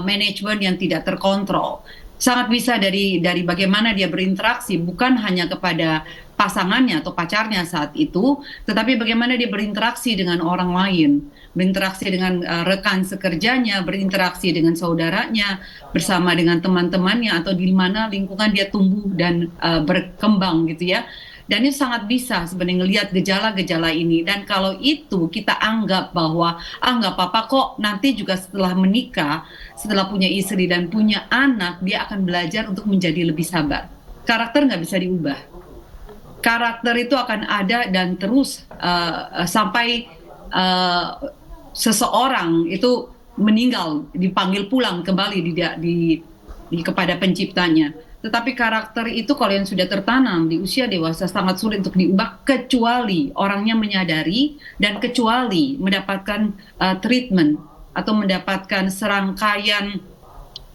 manajemen yang tidak terkontrol. Sangat bisa dari bagaimana dia berinteraksi, bukan hanya kepada pasangannya atau pacarnya saat itu, tetapi bagaimana dia berinteraksi dengan orang lain, berinteraksi dengan rekan sekerjanya, berinteraksi dengan saudaranya, bersama dengan teman-temannya, atau di mana lingkungan dia tumbuh dan berkembang gitu ya. Dan itu sangat bisa sebenarnya ngelihat gejala-gejala ini. Dan kalau itu kita anggap bahwa nggak apa-apa kok, nanti juga setelah menikah, setelah punya istri dan punya anak, dia akan belajar untuk menjadi lebih sabar. Karakter nggak bisa diubah. Karakter itu akan ada dan terus sampai seseorang itu meninggal, dipanggil pulang kembali kepada penciptanya. Tetapi karakter itu kalau yang sudah tertanam di usia dewasa sangat sulit untuk diubah kecuali orangnya menyadari dan kecuali mendapatkan treatment atau mendapatkan serangkaian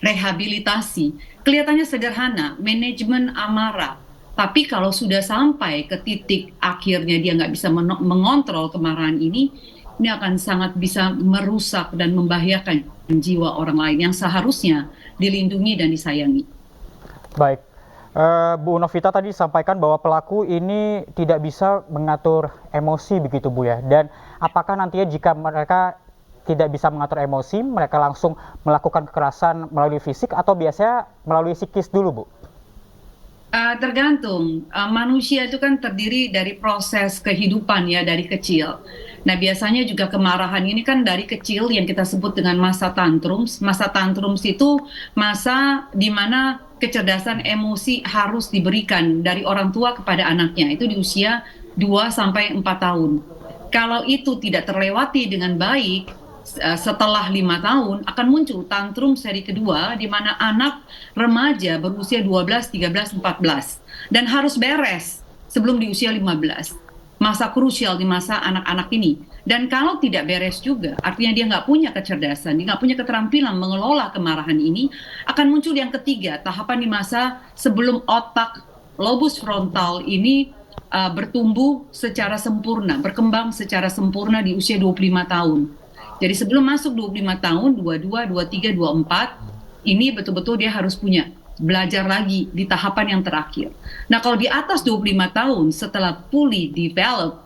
rehabilitasi. Kelihatannya sederhana, manajemen amarah. Tapi kalau sudah sampai ke titik akhirnya dia nggak bisa mengontrol kemarahan ini akan sangat bisa merusak dan membahayakan jiwa orang lain yang seharusnya dilindungi dan disayangi. Baik, Bu Novita tadi sampaikan bahwa pelaku ini tidak bisa mengatur emosi begitu Bu ya. Dan apakah nantinya jika mereka tidak bisa mengatur emosi, mereka langsung melakukan kekerasan melalui fisik atau biasanya melalui psikis dulu Bu? Tergantung, manusia itu kan terdiri dari proses kehidupan ya dari kecil. Nah biasanya juga kemarahan ini kan dari kecil yang kita sebut dengan masa tantrums. Masa tantrums itu masa di mana kecerdasan emosi harus diberikan dari orang tua kepada anaknya. Itu di usia 2-4 tahun. Kalau itu tidak terlewati dengan baik, setelah 5 tahun akan muncul tantrum seri kedua di mana anak remaja berusia 12, 13, 14 dan harus beres sebelum di usia 15. Masa krusial di masa anak-anak ini. Dan kalau tidak beres juga, artinya dia nggak punya kecerdasan, dia nggak punya keterampilan mengelola kemarahan ini, akan muncul yang ketiga, tahapan di masa sebelum otak lobus frontal ini bertumbuh secara sempurna, berkembang secara sempurna di usia 25 tahun. Jadi sebelum masuk 25 tahun, 22, 23, 24, ini betul-betul dia harus punya belajar lagi di tahapan yang terakhir. Nah kalau di atas 25 tahun setelah fully develop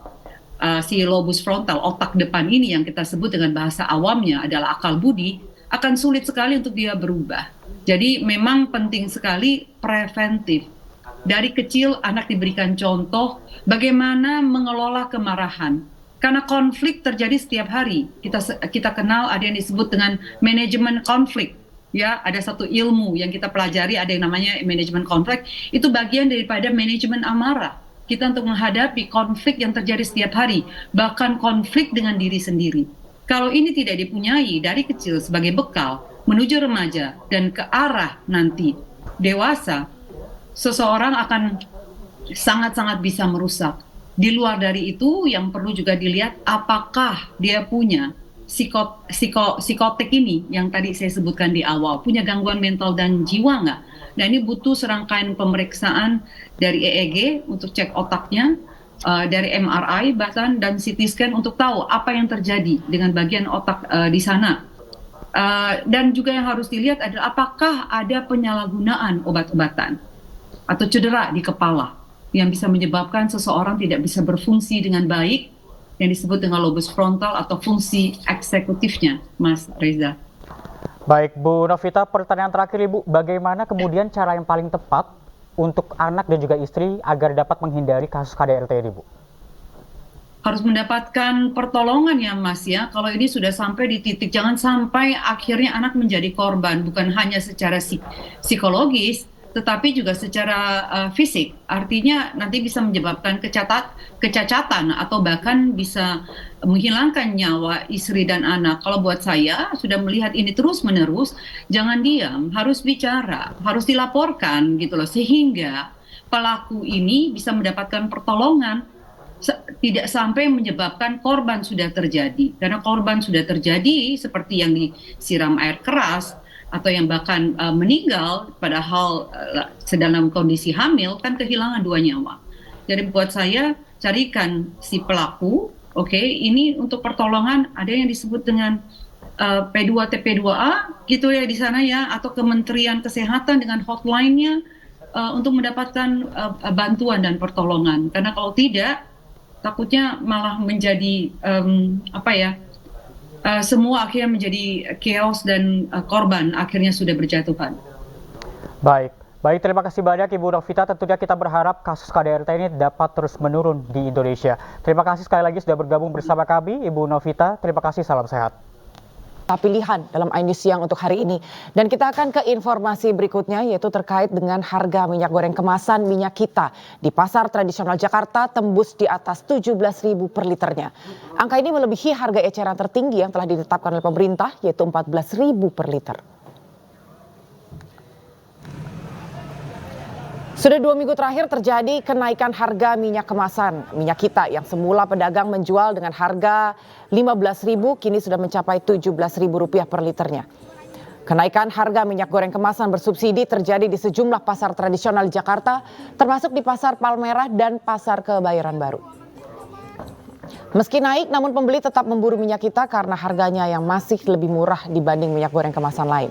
si lobus frontal, otak depan ini yang kita sebut dengan bahasa awamnya adalah akal budi, akan sulit sekali untuk dia berubah. Jadi memang penting sekali preventif. Dari kecil anak diberikan contoh bagaimana mengelola kemarahan. Karena konflik terjadi setiap hari. Kita kenal ada yang disebut dengan manajemen konflik. Ya, ada satu ilmu yang kita pelajari, ada yang namanya manajemen konflik. Itu bagian daripada manajemen amarah. Kita untuk menghadapi konflik yang terjadi setiap hari, bahkan konflik dengan diri sendiri. Kalau ini tidak dipunyai dari kecil sebagai bekal menuju remaja dan ke arah nanti dewasa, seseorang akan sangat-sangat bisa merusak. Di luar dari itu yang perlu juga dilihat apakah dia punya psikotik ini yang tadi saya sebutkan di awal, punya gangguan mental dan jiwa nggak? Nah ini butuh serangkaian pemeriksaan dari EEG untuk cek otaknya, dari MRI bahkan dan CT scan untuk tahu apa yang terjadi dengan bagian otak di sana. Dan juga yang harus dilihat adalah apakah ada penyalahgunaan obat-obatan atau cedera di kepala yang bisa menyebabkan seseorang tidak bisa berfungsi dengan baik, yang disebut dengan lobus frontal atau fungsi eksekutifnya, Mas Reza. Baik, Bu Novita, pertanyaan terakhir Ibu, bagaimana kemudian cara yang paling tepat untuk anak dan juga istri agar dapat menghindari kasus KDRT ini, Bu? Harus mendapatkan pertolongan ya Mas ya, kalau ini sudah sampai di titik, jangan sampai akhirnya anak menjadi korban, bukan hanya secara psikologis, tetapi juga secara fisik. Artinya nanti bisa menyebabkan kecacatan atau bahkan bisa menghilangkan nyawa istri dan anak. Kalau buat saya, sudah melihat ini terus-menerus, jangan diam, harus bicara, harus dilaporkan gitu loh, sehingga pelaku ini bisa mendapatkan pertolongan, tidak sampai menyebabkan korban sudah terjadi. Karena korban sudah terjadi seperti yang disiram air keras, atau yang bahkan meninggal padahal sedang kondisi hamil, kan kehilangan 2 nyawa. Jadi buat saya carikan si pelaku, ini untuk pertolongan ada yang disebut dengan P2TP2A gitu ya di sana ya, atau Kementerian Kesehatan dengan hotline-nya untuk mendapatkan bantuan dan pertolongan. Karena kalau tidak takutnya malah menjadi semua akhirnya menjadi chaos dan korban akhirnya sudah berjatuhan. Baik, terima kasih banyak Ibu Novita. Tentunya kita berharap kasus KDRT ini dapat terus menurun di Indonesia. Terima kasih sekali lagi sudah bergabung bersama kami, Ibu Novita. Terima kasih, salam sehat. Pilihan dalam Aini Siang untuk hari ini. Dan kita akan ke informasi berikutnya, yaitu terkait dengan harga minyak goreng kemasan minyak kita di pasar tradisional Jakarta tembus di atas 17.000 per liternya. Angka ini melebihi harga eceran tertinggi yang telah ditetapkan oleh pemerintah, yaitu 14.000 per liter. Sudah 2 minggu terakhir terjadi kenaikan harga minyak kemasan. Minyak kita yang semula pedagang menjual dengan harga Rp15.000 kini sudah mencapai Rp17.000 per liternya. Kenaikan harga minyak goreng kemasan bersubsidi terjadi di sejumlah pasar tradisional di Jakarta, termasuk di Pasar Palmerah dan Pasar Kebayoran Baru. Meski naik, namun pembeli tetap memburu minyak kita karena harganya yang masih lebih murah dibanding minyak goreng kemasan lain.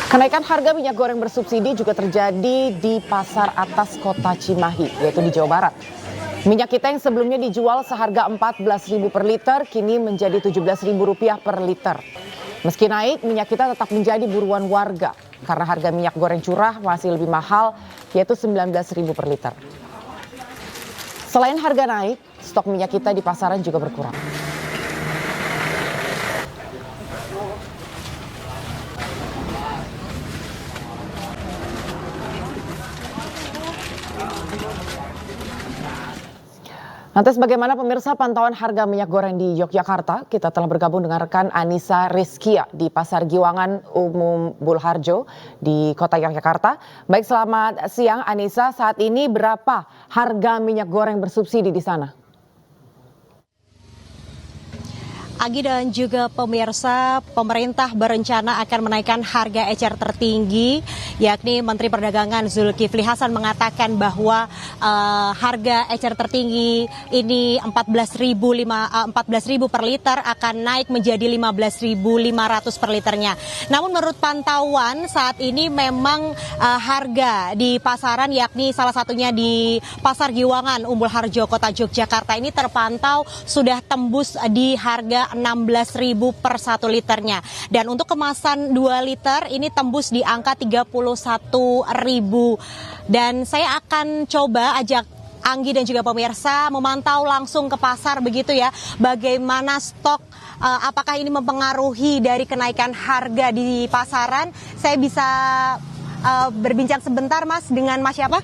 Kenaikan harga minyak goreng bersubsidi juga terjadi di Pasar Atas Kota Cimahi, yaitu di Jawa Barat. Minyak kita yang sebelumnya dijual seharga Rp14.000 per liter, kini menjadi Rp17.000 per liter. Meski naik, minyak kita tetap menjadi buruan warga, karena harga minyak goreng curah masih lebih mahal, yaitu Rp19.000 per liter. Selain harga naik, stok minyak kita di pasaran juga berkurang. Lantas bagaimana pemirsa pantauan harga minyak goreng di Yogyakarta? Kita telah bergabung dengan rekan Anissa Rizkia di Pasar Giwangan Umum Bulharjo di Kota Yogyakarta. Baik, selamat siang Anissa. Saat ini berapa harga minyak goreng bersubsidi di sana? Agi dan juga pemirsa, pemerintah berencana akan menaikkan harga ecer tertinggi, yakni Menteri Perdagangan Zulkifli Hasan mengatakan bahwa harga ecer tertinggi ini 14.000 per liter akan naik menjadi 15.500 per liternya. Namun menurut pantauan saat ini memang harga di pasaran, yakni salah satunya di Pasar Giwangan Umbul Harjo Kota Yogyakarta ini terpantau sudah tembus di harga 16.000 per 1 liternya. Dan untuk kemasan 2 liter ini tembus di angka 31.000. Dan saya akan coba ajak Anggi dan juga pemirsa memantau langsung ke pasar begitu ya. Bagaimana stok, apakah ini mempengaruhi dari kenaikan harga di pasaran. Saya bisa berbincang sebentar Mas dengan Mas siapa?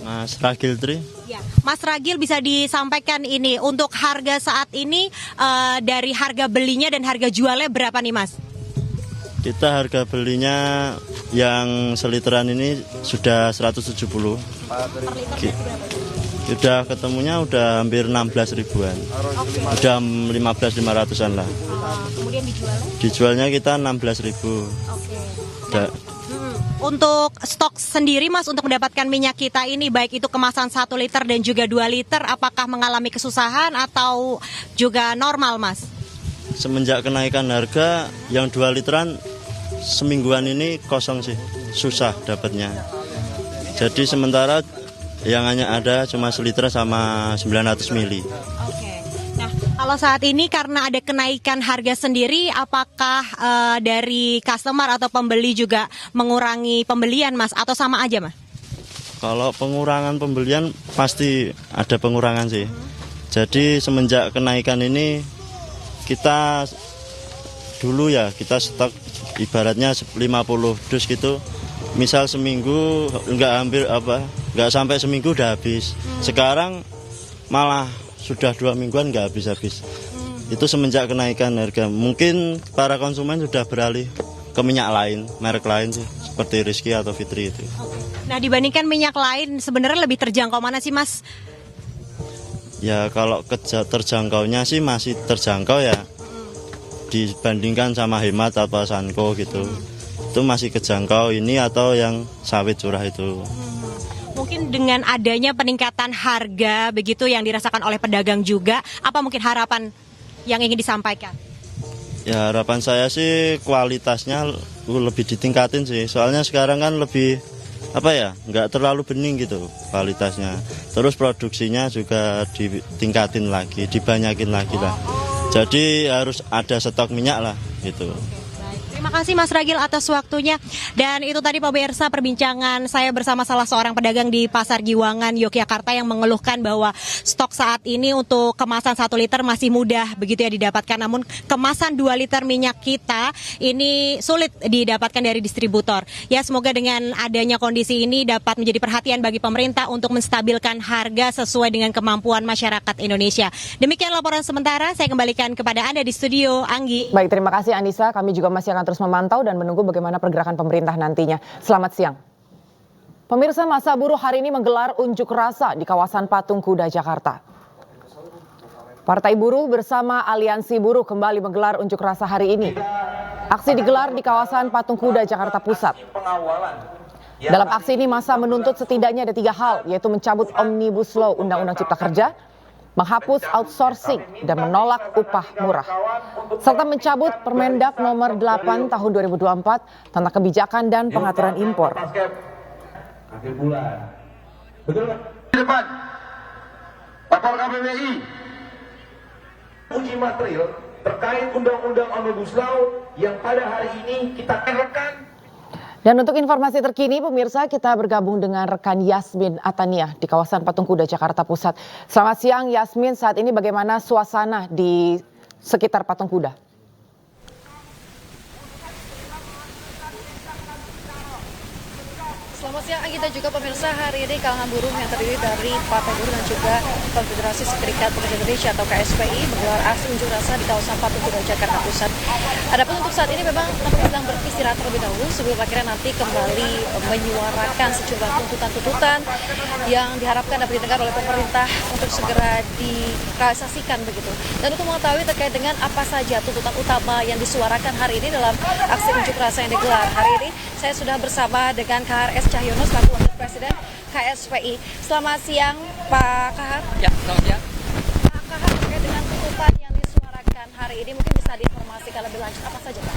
Mas Ragil Tri. Ya, Mas Ragil bisa disampaikan ini untuk harga saat ini dari harga belinya dan harga jualnya berapa nih Mas? Kita harga belinya yang seliteran ini sudah 170. Sudah ketemunya udah hampir 16 ribuan. Udah 15.500-an lah. Kemudian dijualnya? Dijualnya kita 16.000. Untuk stok sendiri Mas untuk mendapatkan minyak kita ini baik itu kemasan 1 liter dan juga 2 liter apakah mengalami kesusahan atau juga normal Mas? Semenjak kenaikan harga yang 2 literan semingguan ini kosong sih, susah dapatnya. Jadi sementara yang hanya ada cuma seliter sama 900 mili. Kalau saat ini karena ada kenaikan harga sendiri, apakah dari customer atau pembeli juga mengurangi pembelian Mas atau sama aja Mas? Kalau pengurangan pembelian pasti ada pengurangan sih. Jadi semenjak kenaikan ini kita dulu ya kita stok ibaratnya 50 dus gitu. Misal seminggu nggak sampai seminggu udah habis. Sekarang malah sudah 2 mingguan nggak habis-habis. Itu semenjak kenaikan harga. Mungkin para konsumen sudah beralih ke minyak lain, merek lain sih, seperti Rizky atau Fitri itu. Nah dibandingkan minyak lain sebenarnya lebih terjangkau mana sih Mas? Ya kalau terjangkaunya sih masih terjangkau ya. Dibandingkan sama Hemat atau Sanko gitu. Itu masih kejangkau ini atau yang sawit curah itu. Mungkin dengan adanya peningkatan harga begitu yang dirasakan oleh pedagang juga, apa mungkin harapan yang ingin disampaikan? Ya harapan saya sih kualitasnya lebih ditingkatin sih. Soalnya sekarang kan lebih nggak terlalu bening gitu kualitasnya. Terus produksinya juga ditingkatin lagi, dibanyakin lagi lah. Jadi harus ada stok minyak lah gitu. Terima kasih Mas Ragil atas waktunya. Dan itu tadi pemirsa perbincangan saya bersama salah seorang pedagang di Pasar Giwangan, Yogyakarta yang mengeluhkan bahwa stok saat ini untuk kemasan 1 liter masih mudah begitu ya didapatkan. Namun kemasan 2 liter minyak kita ini sulit didapatkan dari distributor. Ya semoga dengan adanya kondisi ini dapat menjadi perhatian bagi pemerintah untuk menstabilkan harga sesuai dengan kemampuan masyarakat Indonesia. Demikian laporan sementara, saya kembalikan kepada Anda di studio, Anggi. Baik, terima kasih Anissa. Kami juga masih akan terus memantau dan menunggu bagaimana pergerakan pemerintah nantinya. Selamat siang. Pemirsa, masa buruh hari ini menggelar unjuk rasa di kawasan Patung Kuda, Jakarta. Partai Buruh bersama Aliansi Buruh kembali menggelar unjuk rasa hari ini. Aksi digelar di kawasan Patung Kuda, Jakarta Pusat. Dalam aksi ini massa menuntut setidaknya ada 3 hal, yaitu mencabut Omnibus Law Undang-Undang Cipta Kerja, menghapus outsourcing dan menolak upah murah, serta mencabut Permendak nomor 8 tahun 2024 tentang kebijakan dan pengaturan impor. Akhir bulan. Betul nggak? Depan, lapor KPBI. Uji material terkait Undang-Undang Omnibus Law yang pada hari ini kita rekan. Dan untuk informasi terkini, pemirsa, kita bergabung dengan rekan Yasmin Atania di kawasan Patung Kuda, Jakarta Pusat. Selamat siang, Yasmin. Saat ini bagaimana suasana di sekitar Patung Kuda? Selamat siang Anggi dan juga pemirsa. Hari ini kalangan buruh yang terdiri dari Partai Buruh dan juga Konfederasi Serikat Pekerja Indonesia atau KSPI menggelar aksi unjuk rasa di kawasan Patung Kuda, Jakarta Pusat. Adapun untuk saat ini memang sedang beristirahat terlebih dahulu sebelum akhirnya nanti kembali menyuarakan sejumlah tuntutan-tuntutan yang diharapkan dapat didengar oleh pemerintah untuk segera direalisasikan begitu. Dan untuk mengetahui terkait dengan apa saja tuntutan utama yang disuarakan hari ini dalam aksi unjuk rasa yang digelar hari ini, saya sudah bersama dengan KHRS Cahyono selaku Wakil Presiden KSPI. Selamat siang Pak Kahar. Ya, selamat siang. Pak Kahar, terkait dengan tuntutan yang disuarakan hari ini mungkin bisa diinformasikan lebih lanjut apa saja Pak?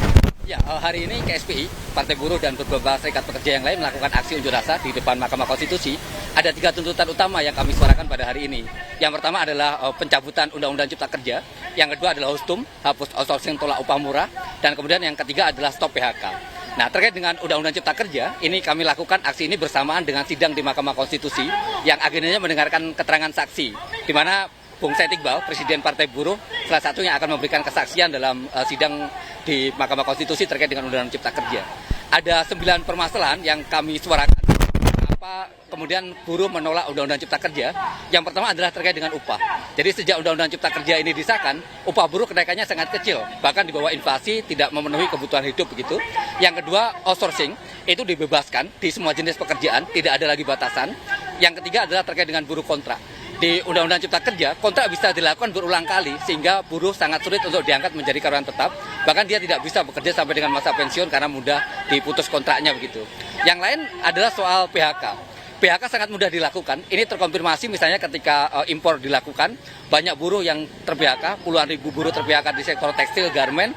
Ya, hari ini KSPI, Partai Buruh dan beberapa serikat pekerja yang lain melakukan aksi unjuk rasa di depan Mahkamah Konstitusi. Ada 3 tuntutan utama yang kami suarakan pada hari ini. Yang pertama adalah pencabutan Undang-Undang Cipta Kerja. Yang kedua adalah HUSTUM, hapus outsourcing, tolak upah murah. Dan kemudian yang ketiga adalah stop PHK. Nah, terkait dengan Undang-Undang Cipta Kerja, ini kami lakukan aksi ini bersamaan dengan sidang di Mahkamah Konstitusi yang agendanya mendengarkan keterangan saksi, di mana Bung Said Iqbal, Presiden Partai Buruh, salah satunya akan memberikan kesaksian dalam sidang di Mahkamah Konstitusi terkait dengan Undang-Undang Cipta Kerja. Ada 9 permasalahan yang kami suarakan. Kenapa kemudian buruh menolak Undang-Undang Cipta Kerja? Yang pertama adalah terkait dengan upah. Jadi sejak Undang-Undang Cipta Kerja ini disahkan, upah buruh kenaikannya sangat kecil, bahkan di bawah inflasi, tidak memenuhi kebutuhan hidup begitu. Yang kedua, outsourcing itu dibebaskan di semua jenis pekerjaan, tidak ada lagi batasan. Yang ketiga adalah terkait dengan buruh kontrak. Di Undang-Undang Cipta Kerja, kontrak bisa dilakukan berulang kali sehingga buruh sangat sulit untuk diangkat menjadi karyawan tetap. Bahkan dia tidak bisa bekerja sampai dengan masa pensiun karena mudah diputus kontraknya begitu. Yang lain adalah soal PHK. PHK sangat mudah dilakukan. Ini terkonfirmasi misalnya ketika impor dilakukan, banyak buruh yang ter-PHK, puluhan ribu buruh ter-PHK di sektor tekstil, garmen.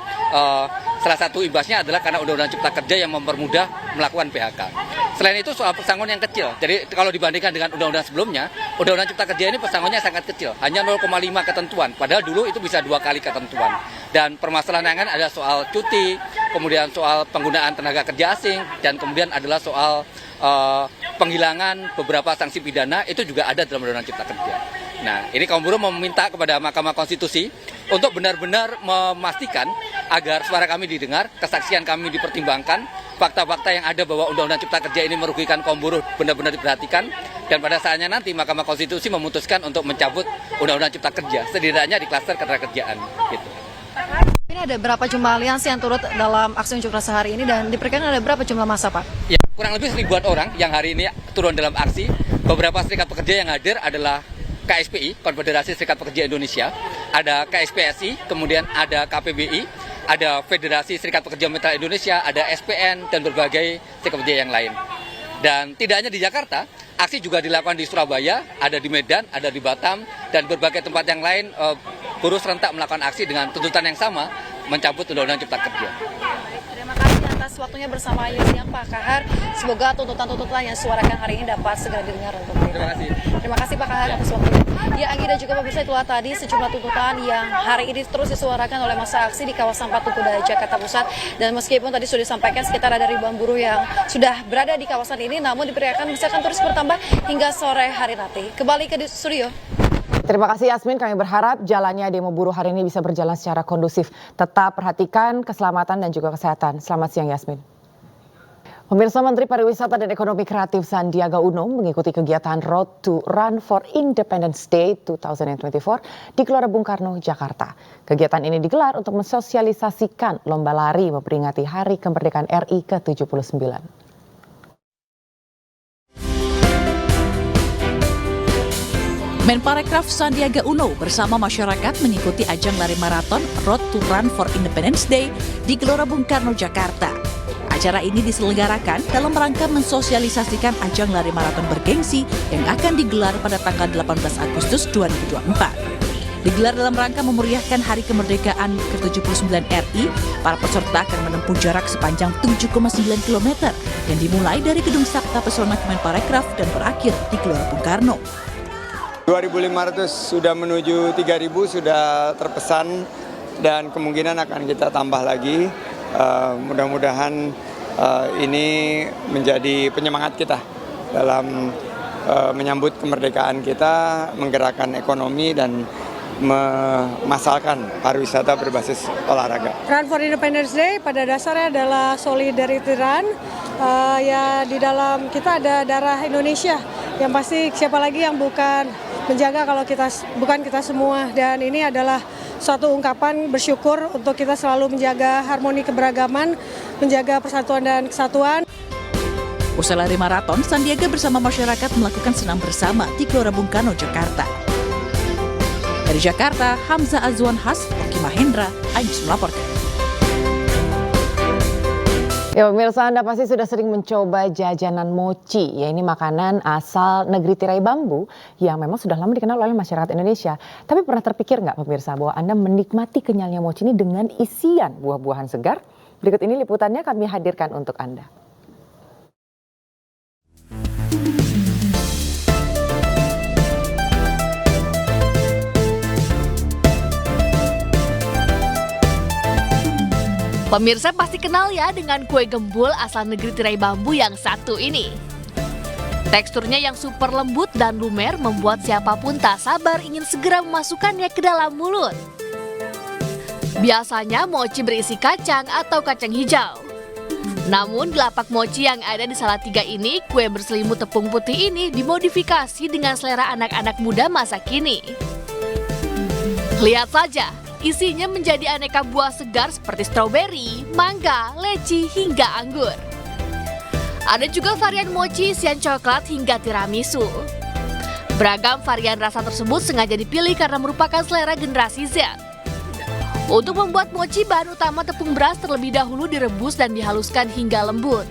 Salah satu imbasnya adalah karena Undang-Undang Cipta Kerja yang mempermudah melakukan PHK. Selain itu soal pesangon yang kecil. Jadi kalau dibandingkan dengan undang-undang sebelumnya, Undang-Undang Cipta Kerja ini pesangonnya sangat kecil, hanya 0,5 ketentuan. Padahal dulu itu bisa 2 kali ketentuan. Dan permasalahan yang lain ada soal cuti, kemudian soal penggunaan tenaga kerja asing, dan kemudian adalah soal penghilangan beberapa sanksi pidana, itu juga ada dalam Undang-Undang Cipta Kerja. Nah, ini kaum buruh meminta kepada Mahkamah Konstitusi untuk benar-benar memastikan agar suara kami didengar, kesaksian kami dipertimbangkan, fakta-fakta yang ada bahwa Undang-Undang Cipta Kerja ini merugikan kaum buruh benar-benar diperhatikan, dan pada saatnya nanti Mahkamah Konstitusi memutuskan untuk mencabut Undang-Undang Cipta Kerja, setidaknya di klaster ketenagakerjaan. Gitu. Ini ada berapa jumlah aliansi yang turut dalam aksi unjuk rasa hari ini dan diperkirakan ada berapa jumlah massa Pak? Ya, kurang lebih 1000-an orang yang hari ini turun dalam aksi. Beberapa serikat pekerja yang hadir adalah KSPI, Konfederasi Serikat Pekerja Indonesia, ada KSPSI, kemudian ada KPBI, ada Federasi Serikat Pekerja Mitra Indonesia, ada SPN, dan berbagai serikat pekerja yang lain. Dan tidak hanya di Jakarta, aksi juga dilakukan di Surabaya, ada di Medan, ada di Batam, dan berbagai tempat yang lain. Buruh serentak melakukan aksi dengan tuntutan yang sama, mencabut Undang-Undang Cipta Kerja. Terima kasih atas atas waktunya bersama Ayu Siang, Pak Kahar. Semoga tuntutan-tuntutan yang disuarakan hari ini dapat segera didengar untuk pemerintah. Terima kasih Pak Kahar atas waktunya. Ya, Anggi dan juga pemirsa, itulah tadi sejumlah tuntutan yang hari ini terus disuarakan oleh masa aksi di kawasan Patung Kuda Jakarta Pusat. Dan meskipun tadi sudah disampaikan sekitar ada ribuan buruh yang sudah berada di kawasan ini, namun diperkirakan bisa akan terus bertambah hingga sore hari nanti. Kembali ke studio. Terima kasih Yasmin, kami berharap jalannya demo buruh hari ini bisa berjalan secara kondusif. Tetap perhatikan keselamatan dan juga kesehatan. Selamat siang Yasmin. Pemirsa, Menteri Pariwisata dan Ekonomi Kreatif Sandiaga Uno mengikuti kegiatan Road to Run for Independence Day 2024 di Gelora Bung Karno, Jakarta. Kegiatan ini digelar untuk mensosialisasikan lomba lari memperingati Hari Kemerdekaan RI ke-79. Menparekraf Sandiaga Uno bersama masyarakat mengikuti ajang lari maraton Road to Run for Independence Day di Gelora Bung Karno, Jakarta. Acara ini diselenggarakan dalam rangka mensosialisasikan ajang lari maraton bergengsi yang akan digelar pada tanggal 18 Agustus 2024. Digelar dalam rangka memeriahkan Hari Kemerdekaan ke-79 RI, para peserta akan menempuh jarak sepanjang 7,9 km yang dimulai dari Gedung Sabta Pesona Kemenparekraf dan berakhir di Gelora Bung Karno. 2.500 sudah menuju 3.000 sudah terpesan dan kemungkinan akan kita tambah lagi. Mudah-mudahan ini menjadi penyemangat kita dalam menyambut kemerdekaan kita, menggerakkan ekonomi dan memasarkan pariwisata berbasis olahraga. Run for Independence Day pada dasarnya adalah solidarity run. Ya di dalam kita ada darah Indonesia. Yang pasti siapa lagi yang bukan menjaga kalau bukan kita semua, dan ini adalah suatu ungkapan bersyukur untuk kita selalu menjaga harmoni keberagaman, menjaga persatuan dan kesatuan. Usai lari maraton, Sandiaga bersama masyarakat melakukan senam bersama di Gelora Bung Karno, Jakarta. Dari Jakarta, Hamzah Azwan Has, Oki Mahendra, Ainus melaporkan. Ya pemirsa, Anda pasti sudah sering mencoba jajanan mochi. Ya, ini makanan asal negeri tirai bambu yang memang sudah lama dikenal oleh masyarakat Indonesia. Tapi pernah terpikir nggak pemirsa bahwa Anda menikmati kenyalnya mochi ini dengan isian buah-buahan segar? Berikut ini liputannya kami hadirkan untuk Anda. Pemirsa pasti kenal ya dengan kue gembul asal negeri tirai bambu yang satu ini. Teksturnya yang super lembut dan lumer membuat siapapun tak sabar ingin segera memasukkannya ke dalam mulut. Biasanya mochi berisi kacang atau kacang hijau. Namun di lapak mochi yang ada di Salatiga ini, kue berselimut tepung putih ini dimodifikasi dengan selera anak-anak muda masa kini. Lihat saja. Isinya menjadi aneka buah segar seperti stroberi, mangga, leci, hingga anggur. Ada juga varian mochi isian coklat hingga tiramisu. Beragam varian rasa tersebut sengaja dipilih karena merupakan selera generasi Z. Untuk membuat mochi, bahan utama tepung beras terlebih dahulu direbus dan dihaluskan hingga lembut.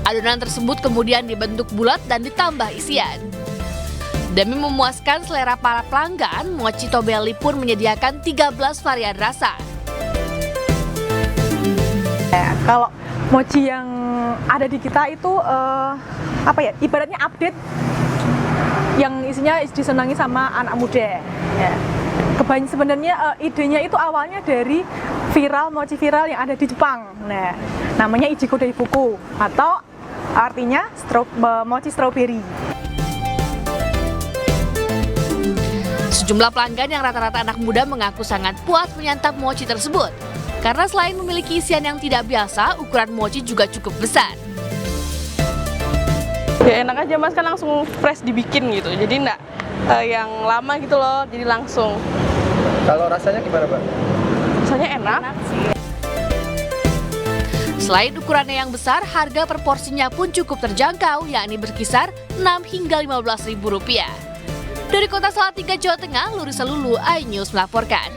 Adonan tersebut kemudian dibentuk bulat dan ditambah isian. Demi memuaskan selera para pelanggan, Mochi Tobelli pun menyediakan 13 varian rasa. Kalau mochi yang ada di kita itu ibaratnya update yang isinya disenangi sama anak muda. Ya. Sebenarnya idenya itu awalnya dari mochi viral yang ada di Jepang. Nah, namanya Ichigo Daifuku atau artinya mochi strawberry. Sejumlah pelanggan yang rata-rata anak muda mengaku sangat puas menyantap mochi tersebut. Karena selain memiliki isian yang tidak biasa, ukuran mochi juga cukup besar. Ya enak aja mas, kan langsung fresh dibikin gitu, jadi enggak yang lama gitu loh, jadi langsung. Kalau rasanya gimana Pak? Rasanya enak. Selain ukurannya yang besar, harga per porsinya pun cukup terjangkau, yakni berkisar 6 hingga 15.000 rupiah. Dari kota Salatiga, Jawa Tengah, Luri Selulu, iNews melaporkan.